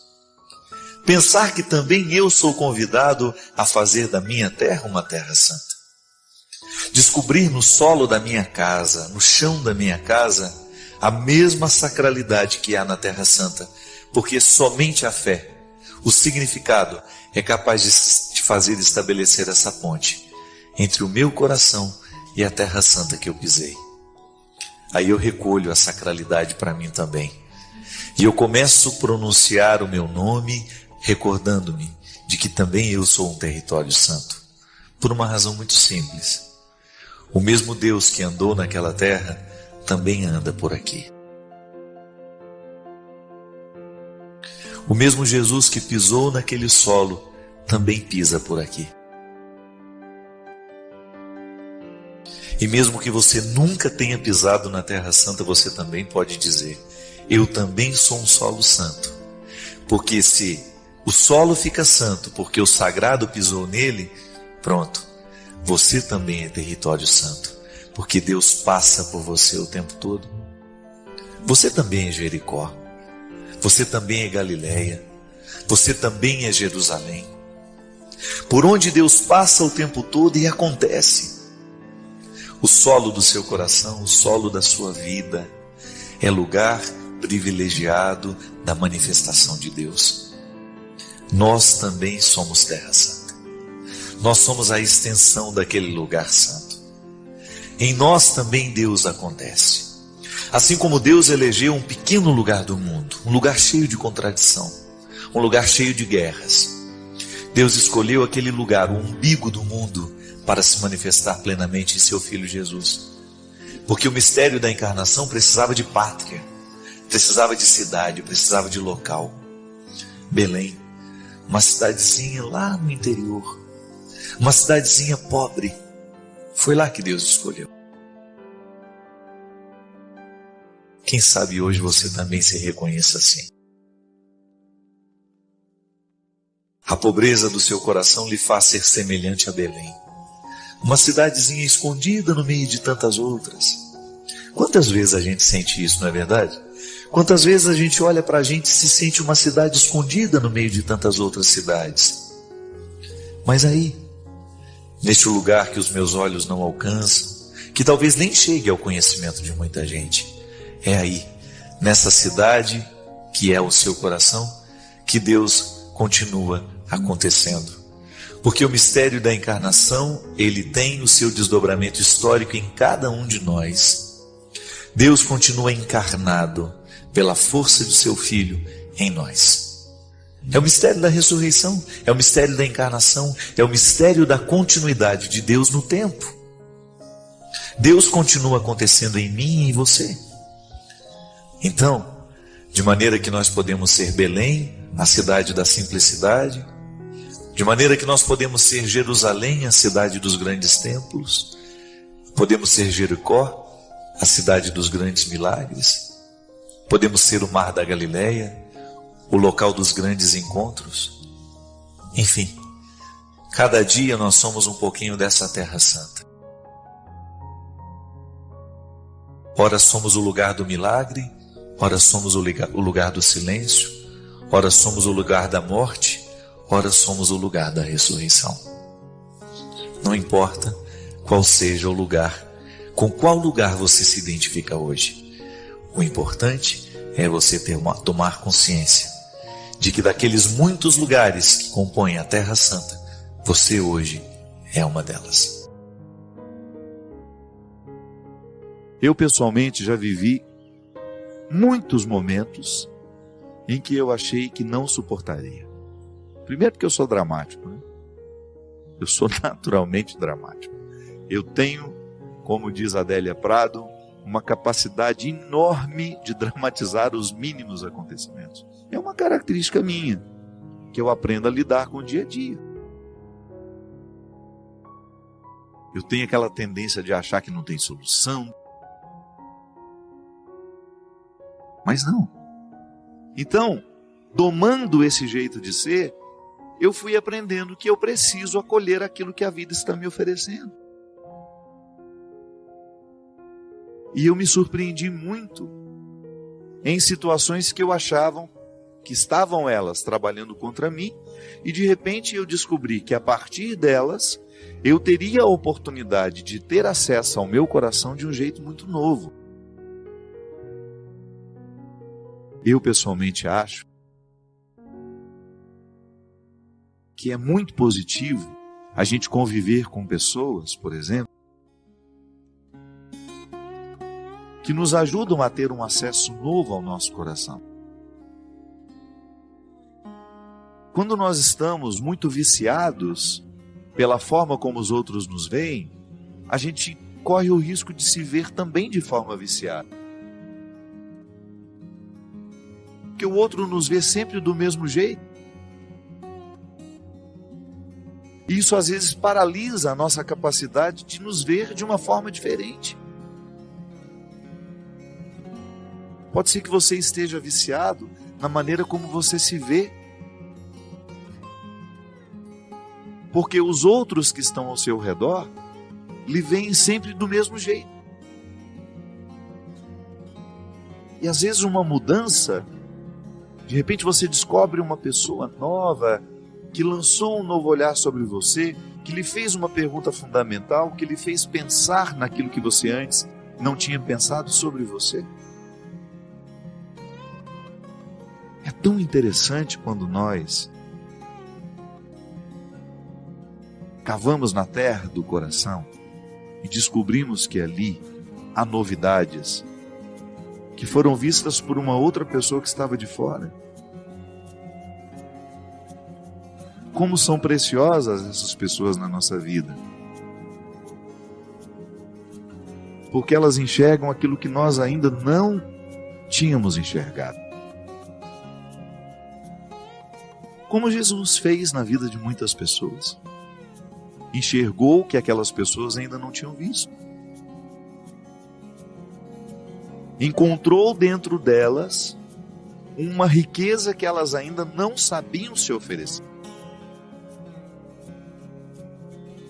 Pensar que também eu sou convidado a fazer da minha terra uma terra santa. Descobrir no solo da minha casa, no chão da minha casa, a mesma sacralidade que há na Terra Santa, porque somente a fé, o significado, é capaz de fazer estabelecer essa ponte entre o meu coração e a Terra Santa que eu pisei. Aí eu recolho a sacralidade para mim também. E eu começo a pronunciar o meu nome, recordando-me de que também eu sou um território santo. Por uma razão muito simples. O mesmo Deus que andou naquela terra também anda por aqui. O mesmo Jesus que pisou naquele solo também pisa por aqui. E mesmo que você nunca tenha pisado na Terra Santa, você também pode dizer: eu também sou um solo santo, Porque se o solo fica santo porque o sagrado pisou nele, pronto, você também é território santo, porque Deus passa por você o tempo todo. Você também é Jericó, você também é Galileia, você também é Jerusalém. Por onde Deus passa o tempo todo e acontece. O solo do seu coração, o solo da sua vida, é lugar privilegiado da manifestação de Deus. Nós também somos terra santa. Nós somos a extensão daquele lugar santo. Em nós também Deus acontece. Assim como Deus elegeu um pequeno lugar do mundo, um lugar cheio de contradição, um lugar cheio de guerras. Deus escolheu aquele lugar, o umbigo do mundo, para se manifestar plenamente em seu Filho Jesus. Porque o mistério da encarnação precisava de pátria, precisava de cidade, precisava de local. Belém, uma cidadezinha lá no interior, uma cidadezinha pobre, foi lá que Deus escolheu. Quem sabe hoje você também se reconheça assim. A pobreza do seu coração lhe faz ser semelhante a Belém, uma cidadezinha escondida no meio de tantas outras. Quantas vezes a gente sente isso, não é verdade? Quantas vezes a gente olha para a gente e se sente uma cidade escondida no meio de tantas outras cidades. Mas aí, neste lugar que os meus olhos não alcançam, que talvez nem chegue ao conhecimento de muita gente, é aí, nessa cidade que é o seu coração, que Deus continua acontecendo. Porque o mistério da encarnação, ele tem o seu desdobramento histórico em cada um de nós. Deus continua encarnado pela força do seu Filho em nós. É o mistério da ressurreição, é o mistério da encarnação, é o mistério da continuidade de Deus no tempo. Deus continua acontecendo em mim e em você. Então, de maneira que nós podemos ser Belém, a cidade da simplicidade, de maneira que nós podemos ser Jerusalém, a cidade dos grandes templos, podemos ser Jericó, a cidade dos grandes milagres, podemos ser o mar da Galileia, o local dos grandes encontros. Enfim, cada dia nós somos um pouquinho dessa terra santa. Ora somos o lugar do milagre, ora somos o lugar do silêncio, ora somos o lugar da morte, ora somos o lugar da ressurreição. Não importa qual seja o lugar, com qual lugar você se identifica hoje. O importante é você tomar consciência de que daqueles muitos lugares que compõem a Terra Santa, você hoje é uma delas. Eu pessoalmente já vivi muitos momentos em que eu achei que não suportaria. Primeiro porque eu sou dramático, né? Eu sou naturalmente dramático. Eu tenho, como diz Adélia Prado, uma capacidade enorme de dramatizar os mínimos acontecimentos. É uma característica minha, que eu aprendo a lidar com o dia a dia. Eu tenho aquela tendência de achar que não tem solução. Mas não. Então, domando esse jeito de ser, eu fui aprendendo que eu preciso acolher aquilo que a vida está me oferecendo. E eu me surpreendi muito em situações que eu achava que estavam elas trabalhando contra mim, e de repente eu descobri que a partir delas eu teria a oportunidade de ter acesso ao meu coração de um jeito muito novo. Eu pessoalmente acho que é muito positivo a gente conviver com pessoas, por exemplo, que nos ajudam a ter um acesso novo ao nosso coração. Quando nós estamos muito viciados pela forma como os outros nos veem, a gente corre o risco de se ver também de forma viciada. Porque o outro nos vê sempre do mesmo jeito. Isso às vezes paralisa a nossa capacidade de nos ver de uma forma diferente. Pode ser que você esteja viciado na maneira como você se vê. Porque os outros que estão ao seu redor lhe veem sempre do mesmo jeito. E às vezes uma mudança, de repente você descobre uma pessoa nova, que lançou um novo olhar sobre você, que lhe fez uma pergunta fundamental, que lhe fez pensar naquilo que você antes não tinha pensado sobre você. É tão interessante quando nós cavamos na terra do coração e descobrimos que ali há novidades que foram vistas por uma outra pessoa que estava de fora. Como são preciosas essas pessoas na nossa vida. Porque elas enxergam aquilo que nós ainda não tínhamos enxergado. Como Jesus fez na vida de muitas pessoas. Enxergou que aquelas pessoas ainda não tinham visto. Encontrou dentro delas uma riqueza que elas ainda não sabiam se oferecer.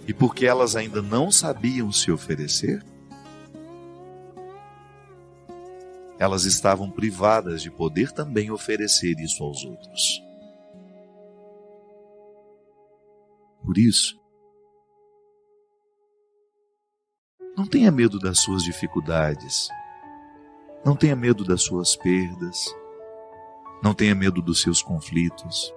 E porque elas ainda não sabiam se oferecer, elas estavam privadas de poder também oferecer isso aos outros. Por isso, não tenha medo das suas dificuldades, não tenha medo das suas perdas, não tenha medo dos seus conflitos.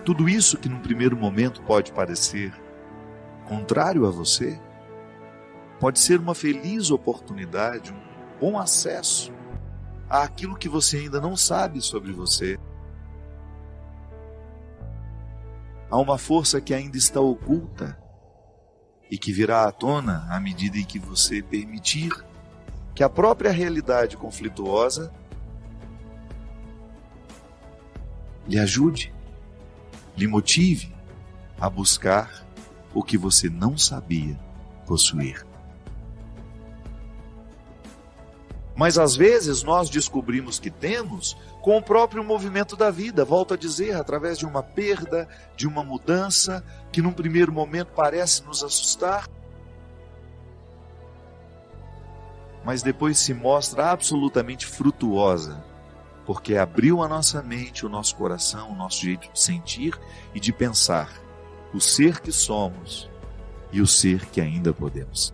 Tudo isso que num primeiro momento pode parecer contrário a você, pode ser uma feliz oportunidade, um bom acesso àquilo que você ainda não sabe sobre você. Há uma força que ainda está oculta e que virá à tona à medida em que você permitir que a própria realidade conflituosa lhe ajude, lhe motive a buscar o que você não sabia possuir. Mas às vezes nós descobrimos que temos com o próprio movimento da vida, volto a dizer, através de uma perda, de uma mudança, que num primeiro momento parece nos assustar, mas depois se mostra absolutamente frutuosa, porque abriu a nossa mente, o nosso coração, o nosso jeito de sentir e de pensar, o ser que somos e o ser que ainda podemos.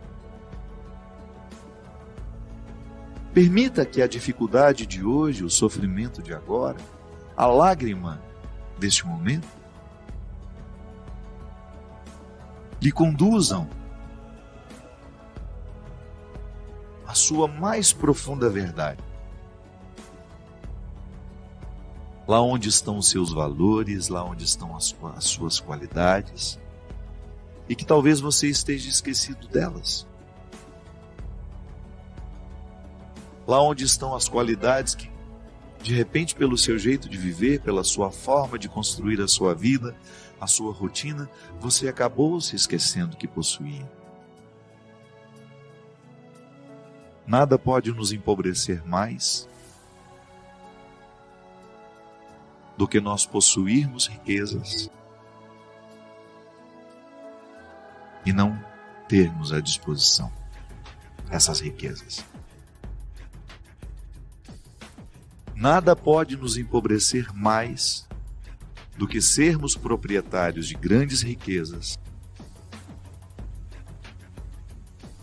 Permita que a dificuldade de hoje, o sofrimento de agora, a lágrima deste momento, lhe conduzam à sua mais profunda verdade. Lá onde estão os seus valores, lá onde estão as suas qualidades, e que talvez você esteja esquecido delas. Lá onde estão as qualidades que, de repente, pelo seu jeito de viver, pela sua forma de construir a sua vida, a sua rotina, você acabou se esquecendo que possuía. Nada pode nos empobrecer mais do que nós possuirmos riquezas e não termos à disposição essas riquezas. Nada pode nos empobrecer mais do que sermos proprietários de grandes riquezas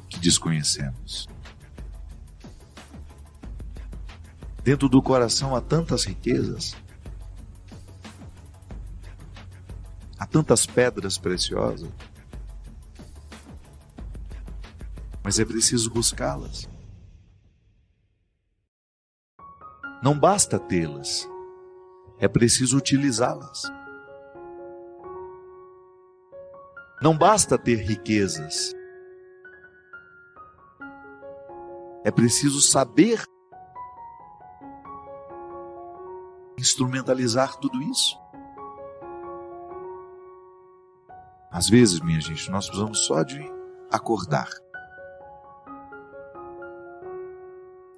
que desconhecemos. Dentro do coração há tantas riquezas, há tantas pedras preciosas, mas é preciso buscá-las. Não basta tê-las, é preciso utilizá-las. Não basta ter riquezas, é preciso saber instrumentalizar tudo isso. Às vezes, minha gente, nós precisamos só de acordar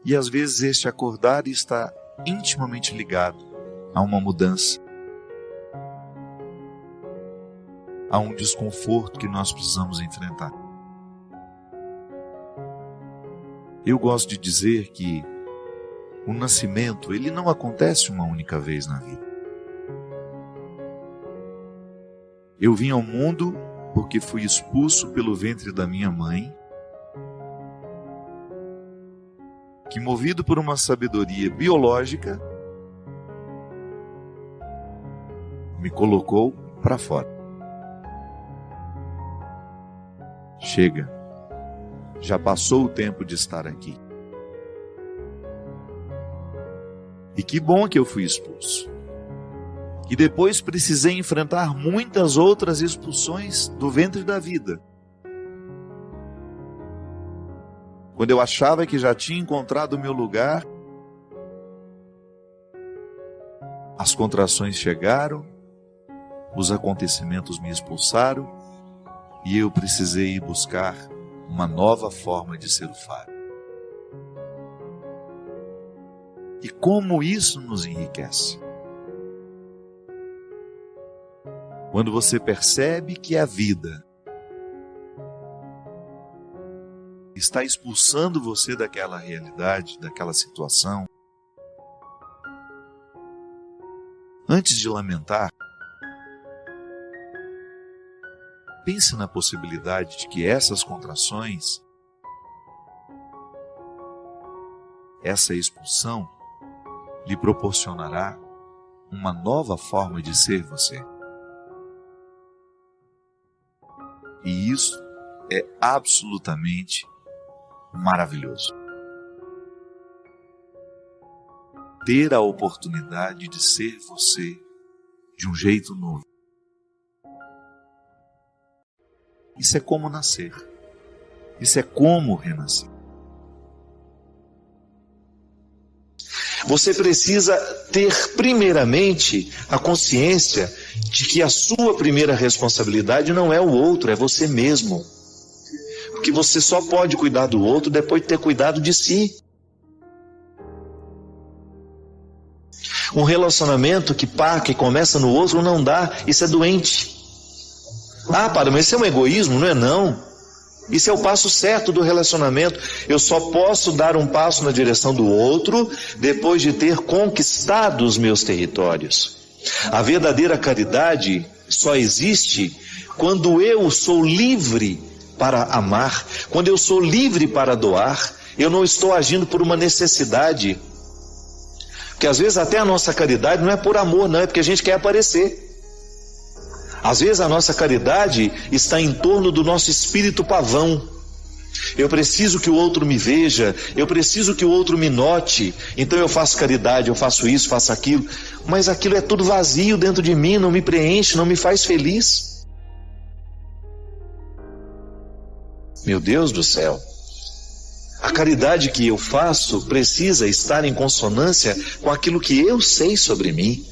E às vezes este acordar está intimamente ligado a uma mudança, a um desconforto que nós precisamos enfrentar. Eu gosto de dizer que o nascimento, ele não acontece uma única vez na vida. Eu vim ao mundo porque fui expulso pelo ventre da minha mãe, que, movido por uma sabedoria biológica, me colocou para fora. Chega, já passou o tempo de estar aqui. E que bom que eu fui expulso. E depois precisei enfrentar muitas outras expulsões do ventre da vida. Quando eu achava que já tinha encontrado o meu lugar, as contrações chegaram, os acontecimentos me expulsaram e eu precisei ir buscar uma nova forma de ser o faro. E como isso nos enriquece? Quando você percebe que a vida está expulsando você daquela realidade, daquela situação, antes de lamentar, pense na possibilidade de que essas contrações, essa expulsão, lhe proporcionará uma nova forma de ser você. E isso é absolutamente maravilhoso. Ter a oportunidade de ser você de um jeito novo. Isso é como nascer. Isso é como renascer. Você precisa ter primeiramente a consciência de que a sua primeira responsabilidade não é o outro, é você mesmo. Porque você só pode cuidar do outro depois de ter cuidado de si. Um relacionamento que começa no outro não dá, isso é doente. Ah, padre, mas isso é um egoísmo? Não é não. Isso é o passo certo do relacionamento. Eu só posso dar um passo na direção do outro depois de ter conquistado os meus territórios. A verdadeira caridade só existe quando eu sou livre para amar, quando eu sou livre para doar. Eu não estou agindo por uma necessidade. Porque às vezes até a nossa caridade não é por amor, não, é porque a gente quer aparecer. Às vezes a nossa caridade está em torno do nosso espírito pavão. Eu preciso que o outro me veja, eu preciso que o outro me note, então eu faço caridade, eu faço isso, faço aquilo, mas aquilo é tudo vazio dentro de mim, não me preenche, não me faz feliz. Meu Deus do céu, a caridade que eu faço precisa estar em consonância com aquilo que eu sei sobre mim.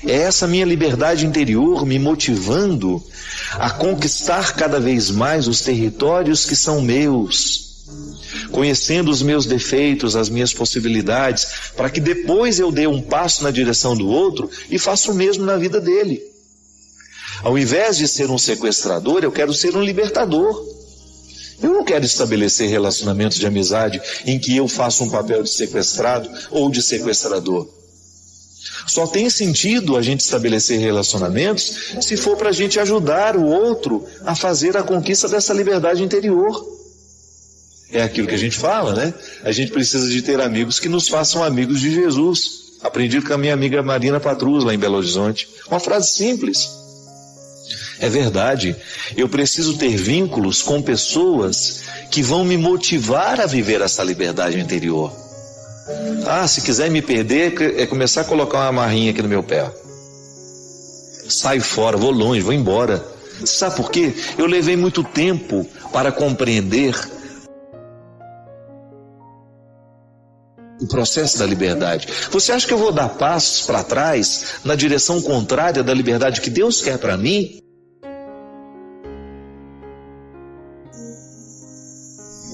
É essa minha liberdade interior me motivando a conquistar cada vez mais os territórios que são meus, conhecendo os meus defeitos, as minhas possibilidades, para que depois eu dê um passo na direção do outro e faça o mesmo na vida dele. Ao invés de ser um sequestrador, eu quero ser um libertador. Eu não quero estabelecer relacionamentos de amizade em que eu faço um papel de sequestrado ou de sequestrador. Só tem sentido a gente estabelecer relacionamentos se for para a gente ajudar o outro a fazer a conquista dessa liberdade interior. É aquilo que a gente fala, né? A gente precisa de ter amigos que nos façam amigos de Jesus. Aprendi com a minha amiga Marina Patrus, lá em Belo Horizonte. Uma frase simples. É verdade, eu preciso ter vínculos com pessoas que vão me viver essa liberdade interior. Ah, se quiser me perder, é começar a colocar uma amarrinha aqui no meu pé. Saio fora, vou longe, vou embora. Sabe por quê? Eu levei muito tempo para compreender o processo da liberdade. Você acha que eu vou dar passos para trás na direção contrária da liberdade que Deus quer para mim?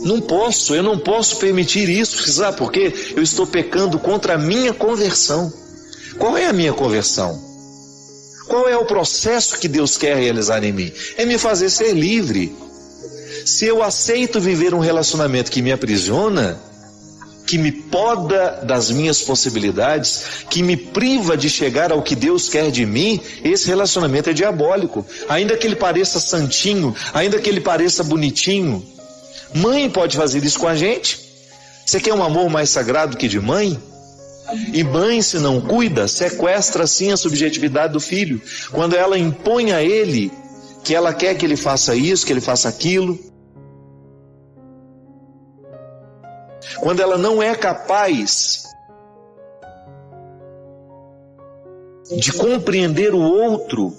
Eu não posso permitir isso, sabe por quê? Eu estou pecando contra a minha conversão. Qual é a minha conversão? Qual é o processo que Deus quer realizar em mim? É me fazer ser livre. Se eu aceito viver um relacionamento que me aprisiona, que me poda das minhas possibilidades, que me priva de chegar ao que Deus quer de mim, esse relacionamento é diabólico. Ainda que ele pareça santinho, ainda que ele pareça bonitinho. Mãe pode fazer isso com a gente. Você quer um amor mais sagrado que de mãe? E mãe, se não cuida, sequestra sim a subjetividade do filho. Quando ela impõe a ele que ela quer que ele faça isso, que ele faça aquilo. Quando ela não é capaz de compreender o outro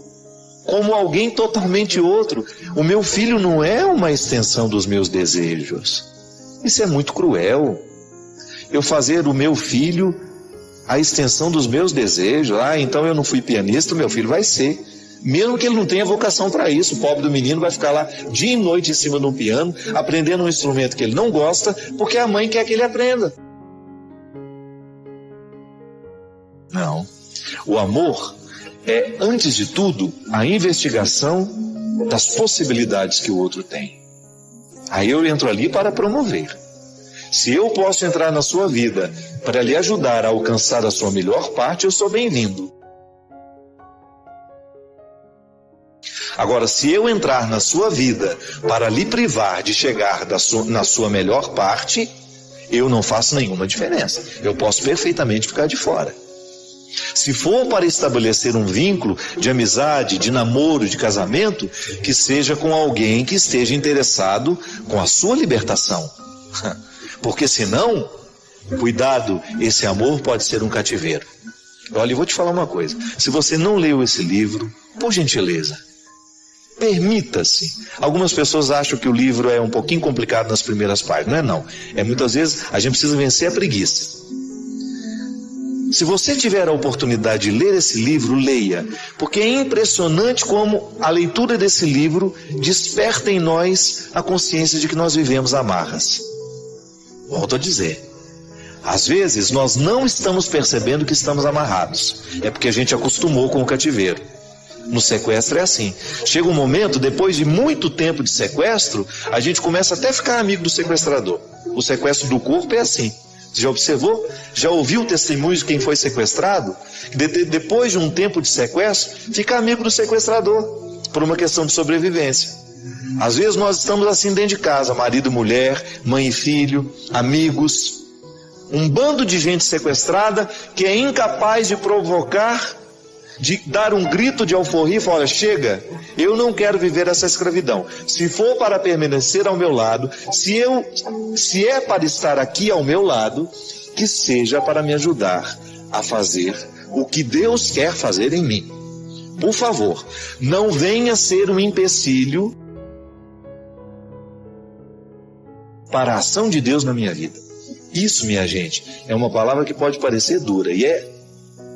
como alguém totalmente outro. O meu filho não é uma extensão dos meus desejos. Isso é muito cruel. Eu fazer o meu filho a extensão dos meus desejos. Então eu não fui pianista, meu filho vai ser. Mesmo que ele não tenha vocação para isso, o pobre do menino vai ficar lá dia e noite em cima de um piano, aprendendo um instrumento que ele não gosta, porque a mãe quer que ele aprenda. Não. O amor é, antes de tudo, a investigação das possibilidades que o outro tem. Aí eu entro ali para promover. Se eu posso entrar na sua vida para lhe ajudar a alcançar a sua melhor parte, eu sou bem-vindo. Agora, se eu entrar na sua vida para lhe privar de chegar na sua melhor parte, eu não faço nenhuma diferença. Eu posso perfeitamente ficar de fora. Se for para estabelecer um vínculo de amizade, de namoro, de casamento, que seja com alguém que esteja interessado com a sua libertação. Porque senão, cuidado, esse amor pode ser um cativeiro. Olha, eu vou te falar uma coisa. Se você não leu esse livro, por gentileza, permita-se. Algumas pessoas acham que o livro é um pouquinho complicado nas primeiras páginas. Não. Muitas vezes a gente precisa vencer a preguiça. Se você tiver a oportunidade de ler esse livro, leia. Porque é impressionante como a leitura desse livro desperta em nós a consciência de que nós vivemos amarras. Volto a dizer. Às vezes nós não estamos percebendo que estamos amarrados. É porque a gente acostumou com o cativeiro. No sequestro é assim. Chega um momento, depois de muito tempo de sequestro, a gente começa até a ficar amigo do sequestrador. O sequestro do corpo é assim. Você já observou? Já ouviu o testemunho de quem foi sequestrado? Depois de um tempo de sequestro, fica amigo do sequestrador, por uma questão de sobrevivência. Às vezes nós estamos assim dentro de casa, marido e mulher, mãe e filho, amigos. Um bando de gente sequestrada que é incapaz de provocar, de dar um grito de alforria e falar: olha, chega, eu não quero viver essa escravidão. Se for para permanecer ao meu lado, se é para estar aqui ao meu lado, que seja para me ajudar a fazer o que Deus quer fazer em mim. Por favor, não venha ser um empecilho para a ação de Deus na minha vida. Isso, minha gente, é uma palavra que pode parecer dura e é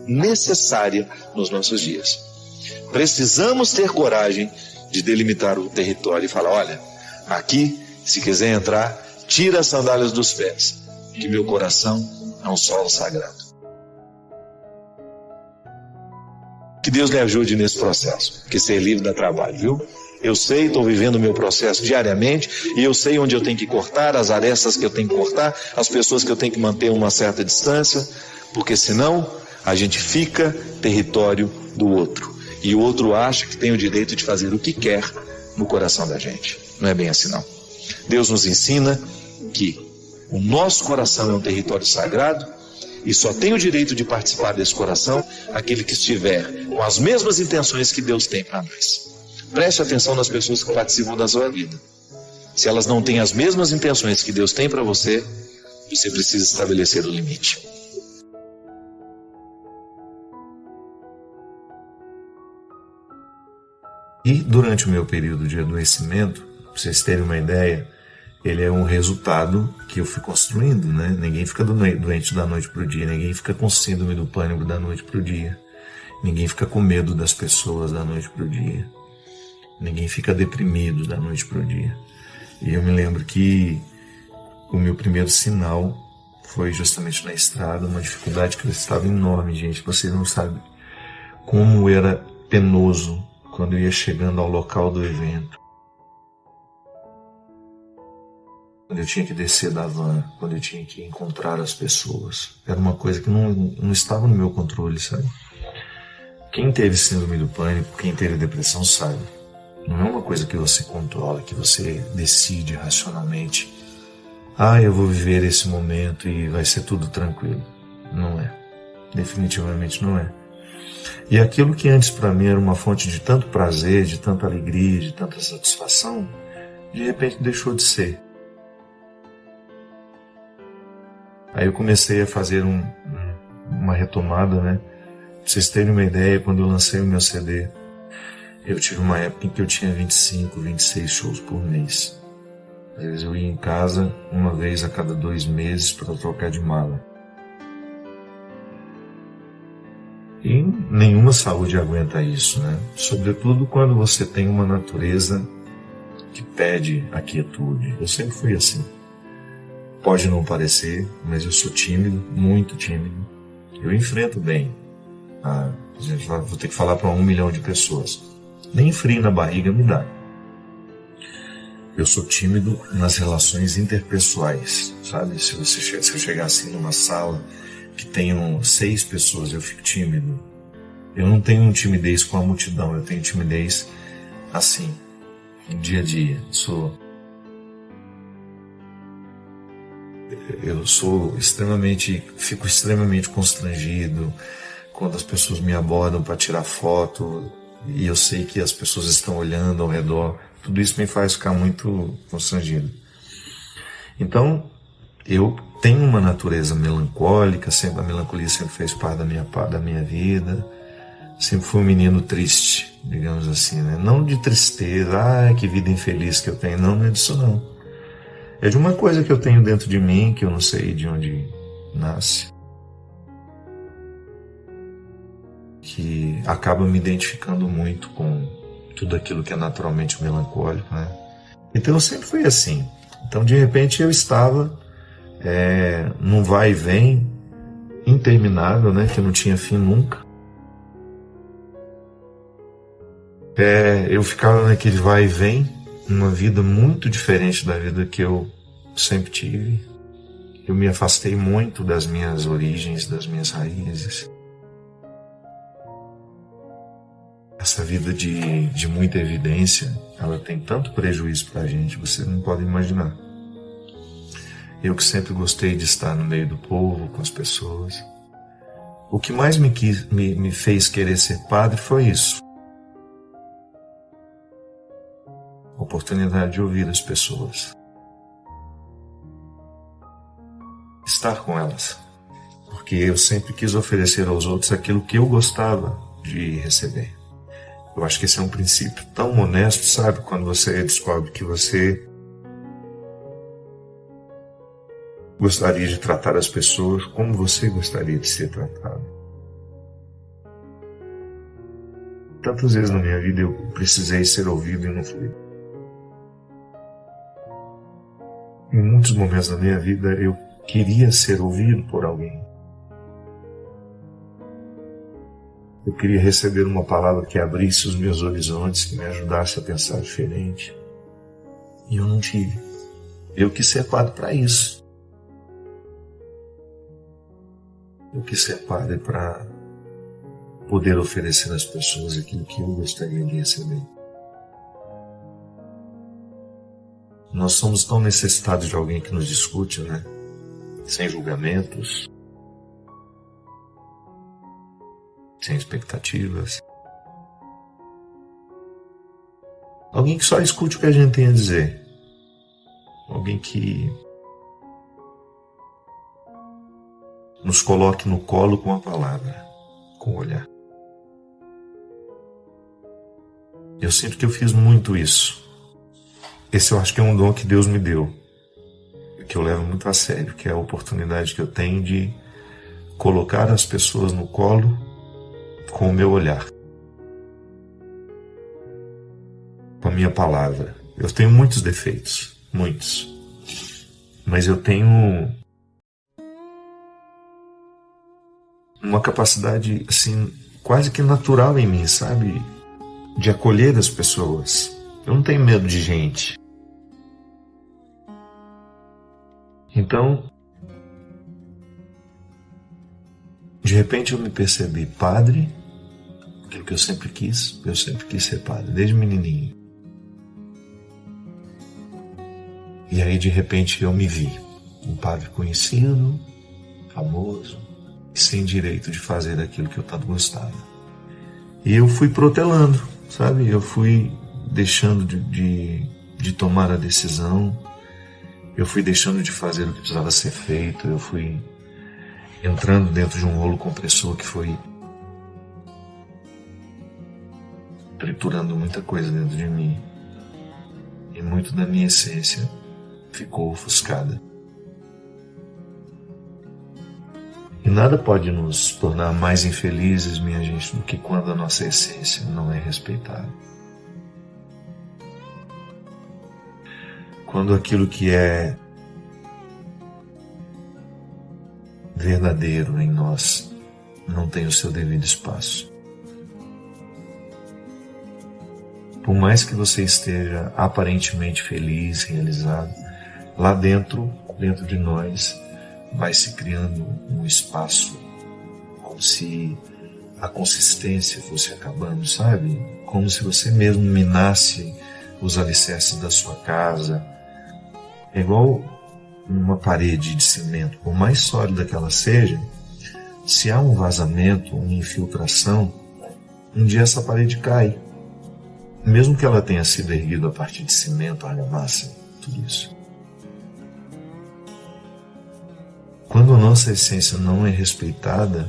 necessária nos nossos dias. Precisamos ter coragem de delimitar o território e falar: olha, aqui, se quiser entrar, tira as sandálias dos pés, que meu coração é um solo sagrado. Que Deus lhe ajude nesse processo, que ser livre dá trabalho, viu? Eu sei, estou vivendo o meu processo diariamente e eu sei onde eu tenho que cortar, as arestas que eu tenho que cortar, as pessoas que eu tenho que manter uma certa distância, porque senão a gente fica território do outro. E o outro acha que tem o direito de fazer o que quer no coração da gente. Não é bem assim, não. Deus nos ensina que o nosso coração é um território sagrado e só tem o direito de participar desse coração aquele que estiver com as mesmas intenções que Deus tem para nós. Preste atenção nas pessoas que participam da sua vida. Se elas não têm as mesmas intenções que Deus tem para você, você precisa estabelecer o limite. E durante o meu período de adoecimento, para vocês terem uma ideia, ele é um resultado que eu fui construindo, né? Ninguém fica doente da noite para o dia, ninguém fica com síndrome do pânico da noite para o dia, ninguém fica com medo das pessoas da noite para o dia, ninguém fica deprimido da noite para o dia. E eu me lembro que o meu primeiro sinal foi justamente na estrada, uma dificuldade que estava enorme, gente. Vocês não sabem como era penoso quando eu ia chegando ao local do evento. Quando eu tinha que descer da van, quando eu tinha que encontrar as pessoas. Era uma coisa que não estava no meu controle, sabe? Quem teve síndrome do pânico, quem teve depressão sabe. Não é uma coisa que você controla, que você decide racionalmente. Eu vou viver esse momento e vai ser tudo tranquilo. Não é. Definitivamente não é. E aquilo que antes para mim era uma fonte de tanto prazer, de tanta alegria, de tanta satisfação, de repente deixou de ser. Aí eu comecei a fazer uma retomada, né? Pra vocês terem uma ideia, quando eu lancei o meu CD, eu tive uma época em que eu tinha 25, 26 shows por mês. Às vezes eu ia em casa uma vez a cada 2 meses para trocar de mala. E nenhuma saúde aguenta isso, né? Sobretudo quando você tem uma natureza que pede a quietude. Eu sempre fui assim. Pode não parecer, mas eu sou tímido, muito tímido. Eu enfrento bem. Vou ter que falar para 1 milhão de pessoas. Nem frio na barriga me dá. Eu sou tímido nas relações interpessoais, sabe? Se eu chegar assim numa sala que tenham 6 pessoas, eu fico tímido. Eu não tenho timidez com a multidão, eu tenho timidez assim, no dia a dia. Eu fico extremamente constrangido quando as pessoas me abordam para tirar foto e eu sei que as pessoas estão olhando ao redor. Tudo isso me faz ficar muito constrangido. Então, eu tenho uma natureza melancólica, a melancolia sempre fez parte da minha vida. Sempre fui um menino triste, digamos assim, né? Não de tristeza, que vida infeliz que eu tenho. Não é disso não. É de uma coisa que eu tenho dentro de mim, que eu não sei de onde nasce, que acaba me identificando muito com tudo aquilo que é naturalmente melancólico, né? Então eu sempre fui assim. Então de repente eu estava num vai e vem interminável, né? Que não tinha fim nunca. Eu ficava naquele vai e vem, uma vida muito diferente da vida que eu sempre tive. Eu me afastei muito das minhas origens, das minhas raízes. Essa vida de muita evidência, ela tem tanto prejuízo pra gente, você não pode imaginar. Eu que sempre gostei de estar no meio do povo, com as pessoas. O que mais me fez querer ser padre foi isso. A oportunidade de ouvir as pessoas. Estar com elas. Porque eu sempre quis oferecer aos outros aquilo que eu gostava de receber. Eu acho que esse é um princípio tão honesto, sabe? Quando você descobre que você gostaria de tratar as pessoas como você gostaria de ser tratado. Tantas vezes na minha vida eu precisei ser ouvido e não fui. Em muitos momentos da minha vida eu queria ser ouvido por alguém. Eu queria receber uma palavra que abrisse os meus horizontes, que me ajudasse a pensar diferente. E eu não tive. Eu quis ser padre para isso. Eu quis ser padre para poder oferecer às pessoas aquilo que eu gostaria de receber. Nós somos tão necessitados de alguém que nos discute, né? Sem julgamentos, sem expectativas. Alguém que só escute o que a gente tem a dizer. Alguém que nos coloque no colo com a palavra, com o olhar. Eu sinto que eu fiz muito isso. Esse eu acho que é um dom que Deus me deu, que eu levo muito a sério, que é a oportunidade que eu tenho de colocar as pessoas no colo com o meu olhar, com a minha palavra. Eu tenho muitos defeitos, muitos. Mas eu tenho uma capacidade, assim, quase que natural em mim, sabe? De acolher as pessoas. Eu não tenho medo de gente. Então, de repente eu me percebi padre, aquilo que eu sempre quis ser padre, desde menininho. E aí de repente eu me vi, um padre conhecido, famoso, sem direito de fazer aquilo que eu tanto gostava. E eu fui protelando, sabe? Eu fui deixando de tomar a decisão, eu fui deixando de fazer o que precisava ser feito, eu fui entrando dentro de um rolo compressor que foi triturando muita coisa dentro de mim. E muito da minha essência ficou ofuscada. E nada pode nos tornar mais infelizes, minha gente, do que quando a nossa essência não é respeitada. Quando aquilo que é verdadeiro em nós não tem o seu devido espaço. Por mais que você esteja aparentemente feliz, realizado, lá dentro de nós, vai se criando um espaço como se a consistência fosse acabando, sabe? Como se você mesmo minasse os alicerces da sua casa. É igual uma parede de cimento, por mais sólida que ela seja, se há um vazamento, uma infiltração, um dia essa parede cai. Mesmo que ela tenha sido erguida a partir de cimento, argamassa, tudo isso. Quando a nossa essência não é respeitada,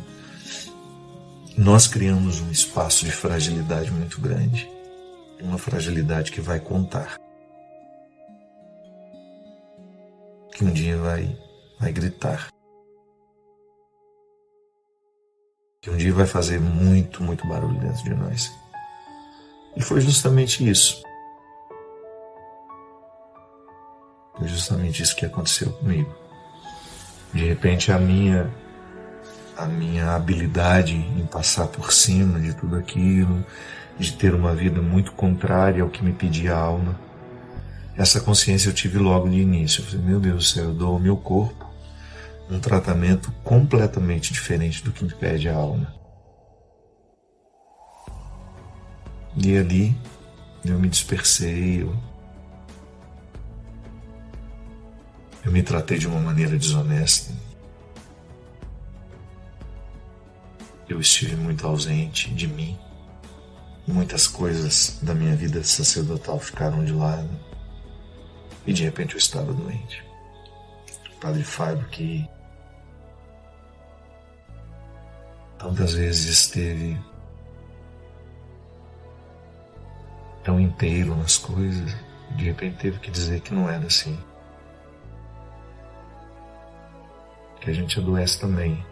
nós criamos um espaço de fragilidade muito grande. Uma fragilidade que vai contar. Que um dia vai gritar. Que um dia vai fazer muito, muito barulho dentro de nós. E foi justamente isso. Foi justamente isso que aconteceu comigo. De repente a minha habilidade em passar por cima de tudo aquilo, de ter uma vida muito contrária ao que me pedia a alma, essa consciência eu tive logo de início. Eu falei, meu Deus do céu, eu dou ao meu corpo um tratamento completamente diferente do que me pede a alma. E ali eu me dispersei, eu me tratei de uma maneira desonesta. Eu estive muito ausente de mim. Muitas coisas da minha vida sacerdotal ficaram de lado. E de repente eu estava doente. O Padre Fábio, que tantas vezes esteve tão inteiro nas coisas, de repente teve que dizer que não era assim. Que a gente adoece também.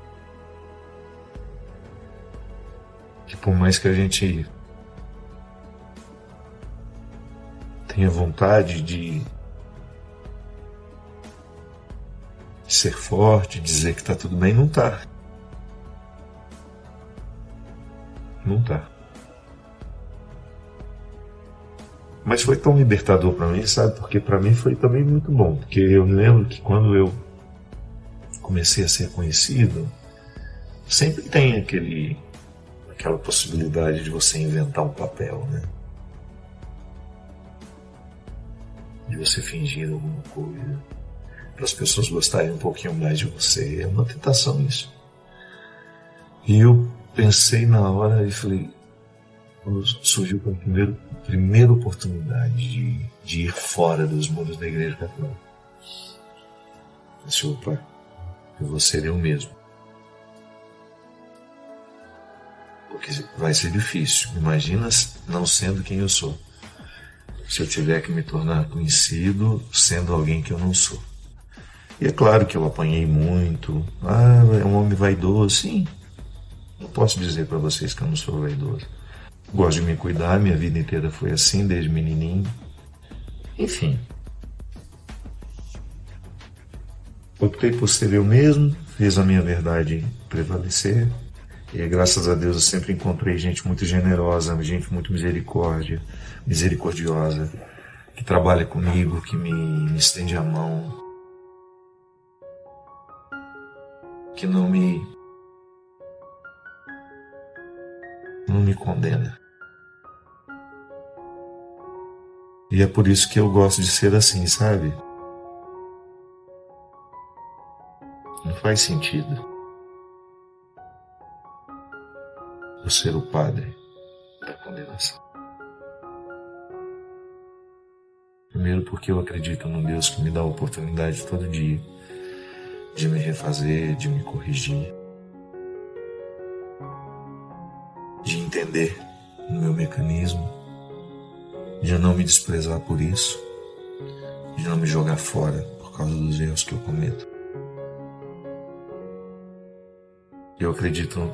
Que por mais que a gente tenha vontade de ser forte, dizer que está tudo bem, não está. Não está. Mas foi tão libertador para mim, sabe? Porque para mim foi também muito bom. Porque eu me lembro que quando eu comecei a ser conhecido, sempre tem aquela possibilidade de você inventar um papel, né? De você fingir alguma coisa, para as pessoas gostarem um pouquinho mais de você. É uma tentação isso. E eu pensei na hora e falei, surgiu com a primeira oportunidade de ir fora dos muros da Igreja Católica. Eu disse, opa, eu vou ser eu mesmo. Porque vai ser difícil. Imagina não sendo quem eu sou. Se eu tiver que me tornar conhecido sendo alguém que eu não sou. E é claro que eu apanhei muito. Ah, é um homem vaidoso. Sim, não posso dizer para vocês que eu não sou vaidoso. Gosto de me cuidar, minha vida inteira foi assim, desde menininho. Enfim. Optei por ser eu mesmo, fiz a minha verdade prevalecer. E graças a Deus eu sempre encontrei gente muito generosa, gente muito misericordiosa, que trabalha comigo, que me estende a mão, que não me condena. E é por isso que eu gosto de ser assim, sabe? Não faz sentido eu ser o padre da condenação. Primeiro porque eu acredito num Deus que me dá a oportunidade todo dia de me refazer, de me corrigir, de entender o meu mecanismo, de não me desprezar por isso, de não me jogar fora por causa dos erros que eu cometo. Eu acredito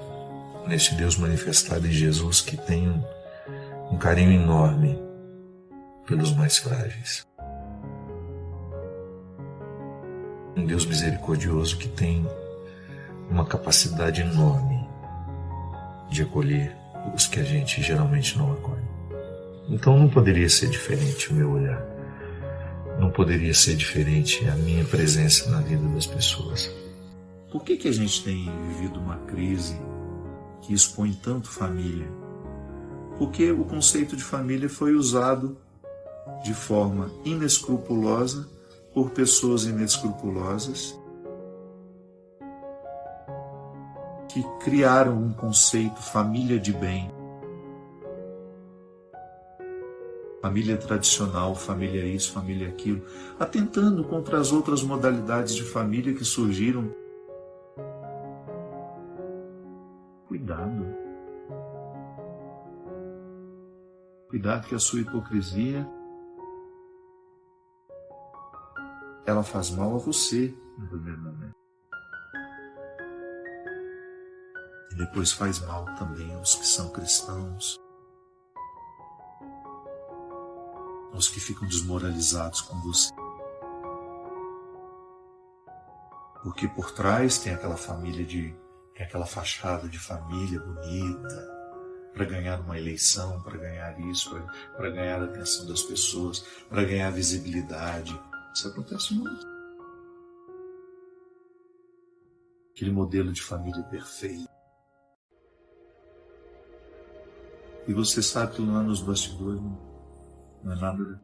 nesse Deus manifestado em Jesus que tem um carinho enorme pelos mais frágeis. Um Deus misericordioso que tem uma capacidade enorme de acolher os que a gente geralmente não acolhe. Então não poderia ser diferente o meu olhar. Não poderia ser diferente a minha presença na vida das pessoas. Por que a gente tem vivido uma crise que expõe tanto família? Porque o conceito de família foi usado de forma inescrupulosa por pessoas inescrupulosas que criaram um conceito família de bem. Família tradicional, família isso, família aquilo, atentando contra as outras modalidades de família que surgiram. Cuidado. Cuidado que a sua hipocrisia ela faz mal a você no primeiro momento. E depois faz mal também aos que são cristãos, aos que ficam desmoralizados com você. Porque por trás tem aquela família tem aquela fachada de família bonita, para ganhar uma eleição, para ganhar isso, para ganhar a atenção das pessoas, para ganhar visibilidade. Isso acontece muito. Aquele modelo de família perfeito. E você sabe que lá nos bastidores não é nada.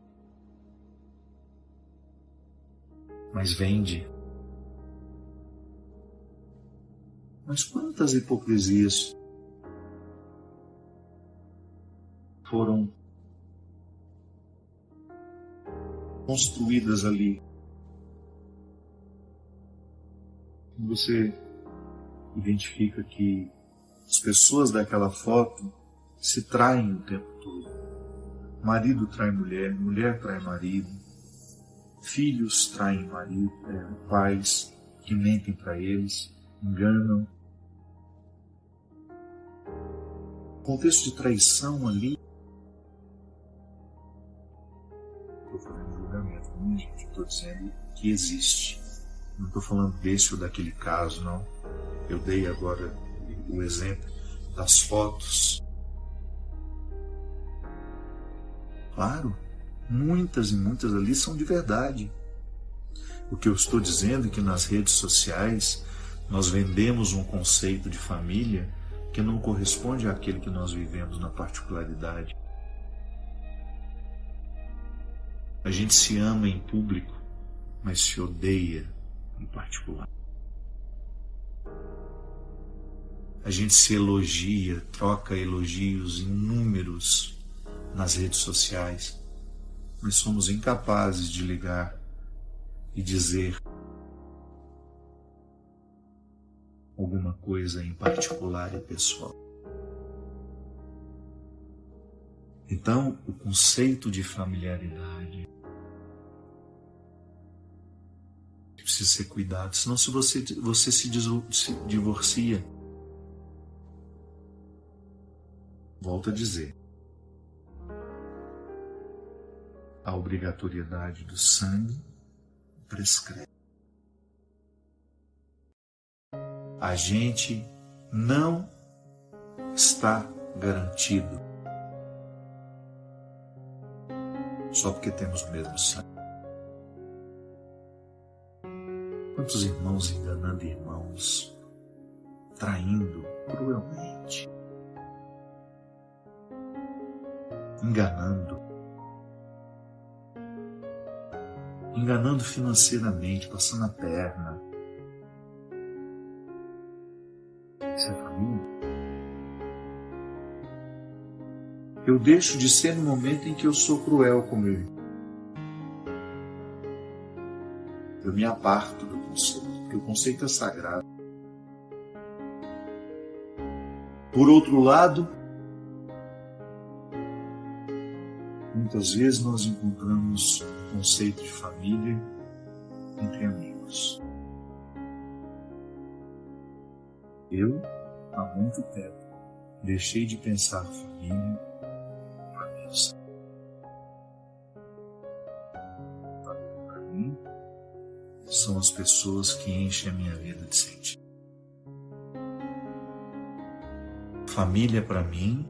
Mas vende. Mas quantas hipocrisias foram construídas ali? Você identifica que as pessoas daquela foto se traem o tempo todo. Marido trai mulher, mulher trai marido, filhos traem marido, pais que mentem para eles, enganam. O contexto de traição ali. Estou fazendo julgamento, né, gente? Estou dizendo que existe. Não estou falando desse ou daquele caso, não. Eu dei agora o exemplo das fotos. Claro, muitas e muitas ali são de verdade. O que eu estou dizendo é que nas redes sociais nós vendemos um conceito de família que não corresponde àquele que nós vivemos na particularidade. A gente se ama em público, mas se odeia em particular. A gente se elogia, troca elogios inúmeros nas redes sociais, mas somos incapazes de ligar e dizer alguma coisa em particular e pessoal. Então, o conceito de familiaridade precisa ser cuidado, senão se você se divorcia, volto a dizer, a obrigatoriedade do sangue prescreve. A gente não está garantido só porque temos o mesmo sangue. Quantos irmãos enganando irmãos, traindo cruelmente, enganando financeiramente, passando a perna. Isso é família? Eu deixo de ser no momento em que eu sou cruel com meu irmão. Eu me aparto do conceito, porque o conceito é sagrado. Por outro lado, muitas vezes nós encontramos o conceito de família entre amigos. Eu, há muito tempo, deixei de pensar família por amigos. Para mim, são as pessoas que enchem a minha vida de sentido. Família, para mim,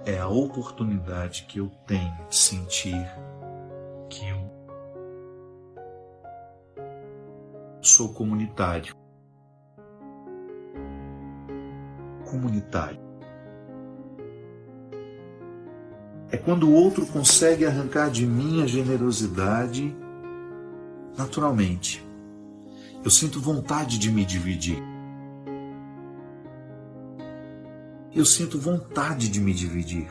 é a oportunidade que eu tenho de sentir que eu sou comunitário. Comunitário. É quando o outro consegue arrancar de mim a generosidade naturalmente. Eu sinto vontade de me dividir. Eu sinto vontade de me dividir.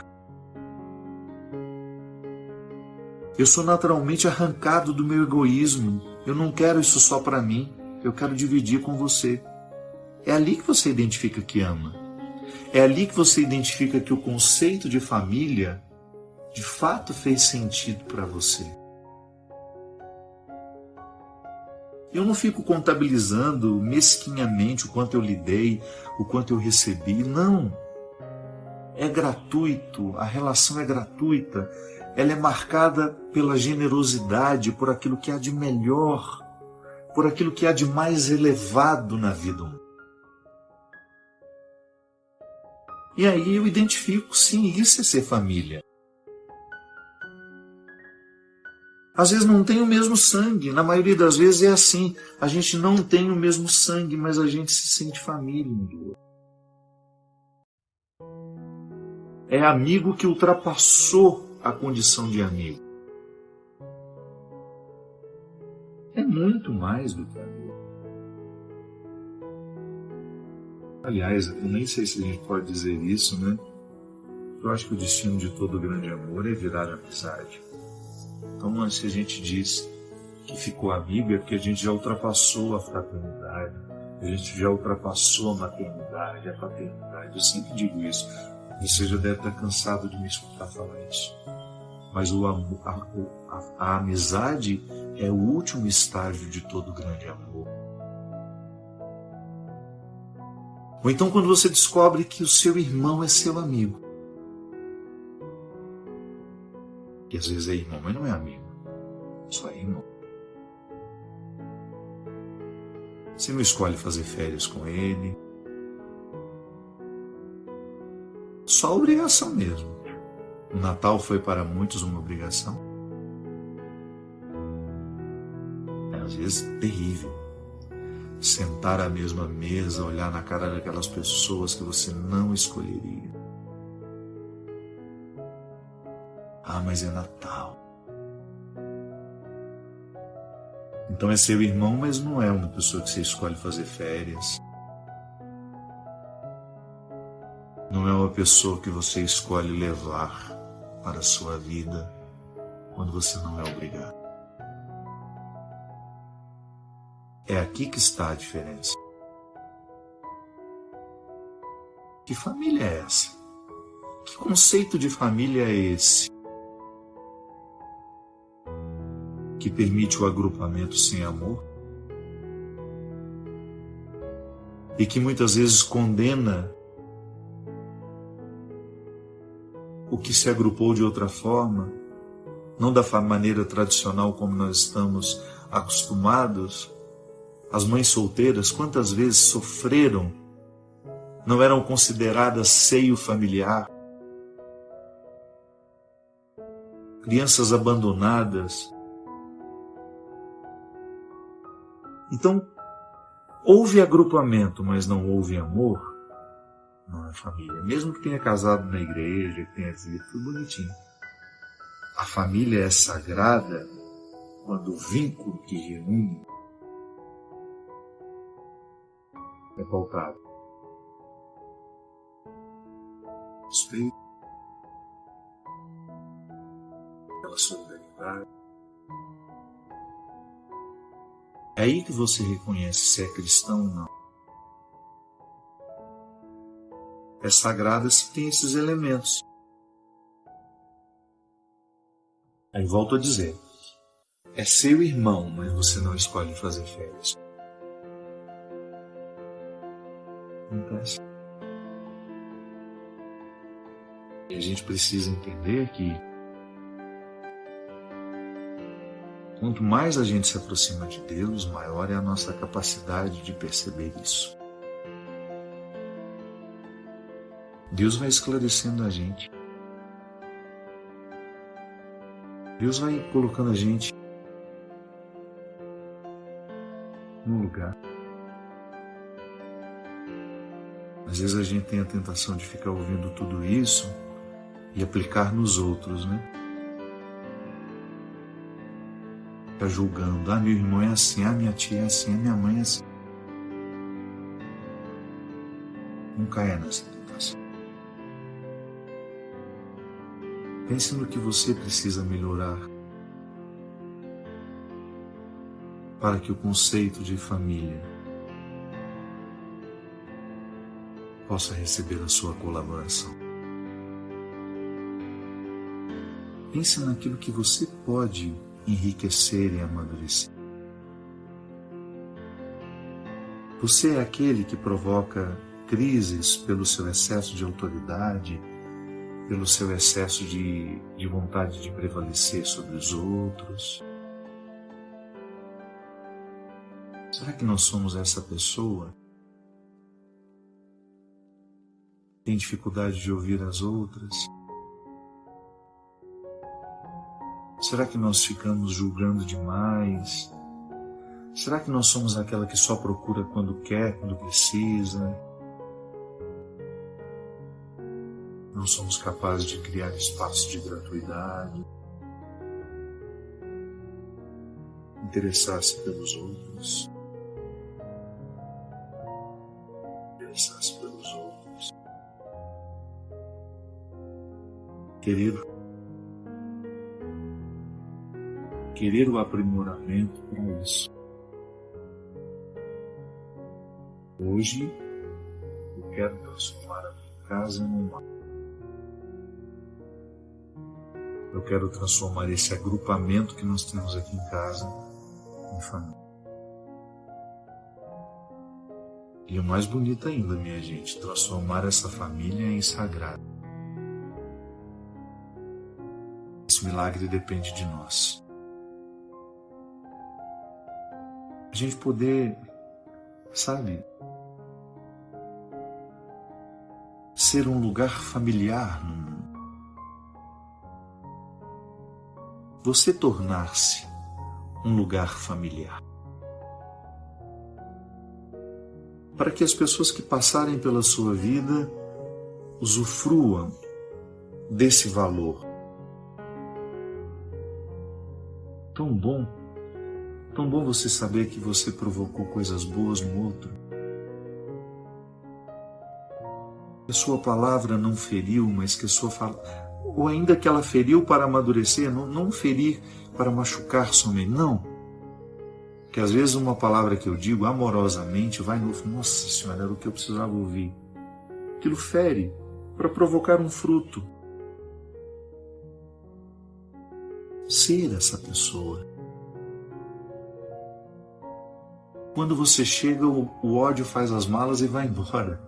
Eu sou naturalmente arrancado do meu egoísmo. Eu não quero isso só para mim. Eu quero dividir com você. É ali que você identifica que ama. É ali que você identifica que o conceito de família de fato fez sentido para você. Eu não fico contabilizando mesquinhamente o quanto eu lhe dei, o quanto eu recebi. Não. É gratuito, a relação é gratuita. Ela é marcada pela generosidade, por aquilo que há de melhor, por aquilo que há de mais elevado na vida humana. E aí eu identifico, sim, isso é ser família. Às vezes não tem o mesmo sangue, na maioria das vezes é assim. A gente não tem o mesmo sangue, mas a gente se sente família um do outro. É amigo que ultrapassou a condição de amigo. É muito mais do que amigo. Aliás, eu nem sei se a gente pode dizer isso, né? Eu acho que o destino de todo grande amor é virar amizade. Então, se a gente diz que ficou amigo, é porque a gente já ultrapassou a fraternidade, a gente já ultrapassou a maternidade, a paternidade. Eu sempre digo isso. Você já deve estar cansado de me escutar falar isso. Mas a amizade é o último estágio de todo grande amor. Ou então quando você descobre que o seu irmão é seu amigo. Que às vezes é irmão, mas não é amigo. Só é irmão. Você não escolhe fazer férias com ele. Só obrigação mesmo. O Natal foi para muitos uma obrigação. É às vezes terrível. Sentar à mesma mesa, olhar na cara daquelas pessoas que você não escolheria. Ah, mas é Natal. Então é seu irmão, mas não é uma pessoa que você escolhe fazer férias. Não é uma pessoa que você escolhe levar para a sua vida quando você não é obrigado. É aqui que está a diferença. Que família é essa? Que conceito de família é esse? Que permite o agrupamento sem amor? E que muitas vezes condena o que se agrupou de outra forma, não da maneira tradicional como nós estamos acostumados, As mães solteiras, quantas vezes sofreram, não eram consideradas seio familiar. Crianças abandonadas. Então, houve agrupamento, mas não houve amor, não é família. Mesmo que tenha casado na igreja, que tenha vivido tudo bonitinho. A família é sagrada quando o vínculo que reúne é pautado. Respeito, pela solidariedade. É aí que você reconhece se é cristão ou não. É sagrada se tem esses elementos. Aí volto a dizer, é seu irmão, mas você não escolhe fazer férias. Acontece. E a gente precisa entender que quanto mais a gente se aproxima de Deus, maior é a nossa capacidade de perceber isso. Deus vai esclarecendo a gente. Deus vai colocando a gente no lugar. Às vezes a gente tem a tentação de ficar ouvindo tudo isso e aplicar nos outros, né? Ficar julgando. Ah, meu irmão é assim, ah, minha tia é assim, ah, minha mãe é assim. Não caia nessa tentação. Pense no que você precisa melhorar para que o conceito de família possa receber a sua colaboração. Pense naquilo que você pode enriquecer e amadurecer. Você é aquele que provoca crises pelo seu excesso de autoridade, pelo seu excesso de vontade de prevalecer sobre os outros? Será que nós somos essa pessoa? Tem dificuldade de ouvir as outras? Será que nós ficamos julgando demais? Será que nós somos aquela que só procura quando quer, quando precisa? Não somos capazes de criar espaços de gratuidade, interessar-se pelos outros, interessar-se pelos outros, querer o aprimoramento para isso. Hoje, eu quero transformar a minha casa num lar. Eu quero transformar esse agrupamento que nós temos aqui em casa em família. E o mais bonito ainda, minha gente, transformar essa família em sagrada. Esse milagre depende de nós. A gente poder, sabe, ser um lugar familiar no mundo. Você tornar-se um lugar familiar. Para que as pessoas que passarem pela sua vida usufruam desse valor. Tão bom você saber que você provocou coisas boas no outro. Que a sua palavra não feriu, mas que a sua ou ainda que ela feriu para amadurecer, não ferir para machucar somente, não. Que às vezes uma palavra que eu digo amorosamente vai no... Nossa Senhora, era o que eu precisava ouvir. Aquilo fere para provocar um fruto. Ser essa pessoa. Quando você chega, o ódio faz as malas e vai embora.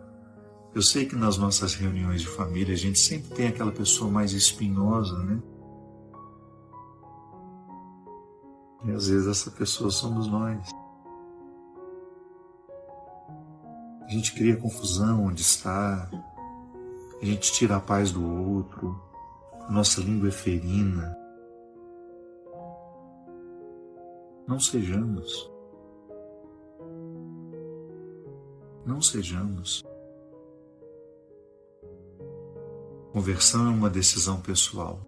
Eu sei que nas nossas reuniões de família a gente sempre tem aquela pessoa mais espinhosa, né? E às vezes essa pessoa somos nós. A gente cria confusão onde está, a gente tira a paz do outro, a nossa língua é ferina. Não sejamos. Não sejamos. Conversão é uma decisão pessoal.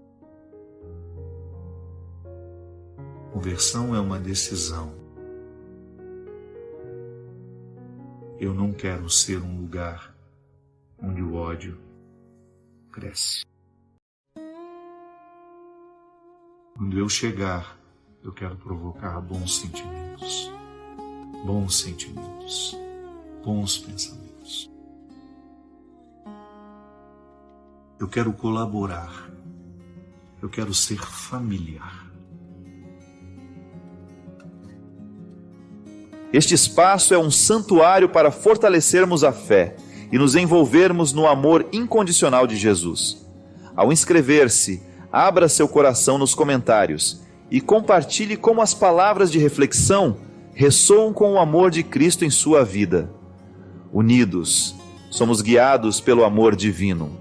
Conversão é uma decisão. Eu não quero ser um lugar onde o ódio cresce. Quando eu chegar, eu quero provocar bons sentimentos, bons pensamentos. Eu quero colaborar, eu quero ser familiar. Este espaço é um santuário para fortalecermos a fé e nos envolvermos no amor incondicional de Jesus. Ao inscrever-se, abra seu coração nos comentários e compartilhe como as palavras de reflexão ressoam com o amor de Cristo em sua vida. Unidos, somos guiados pelo amor divino.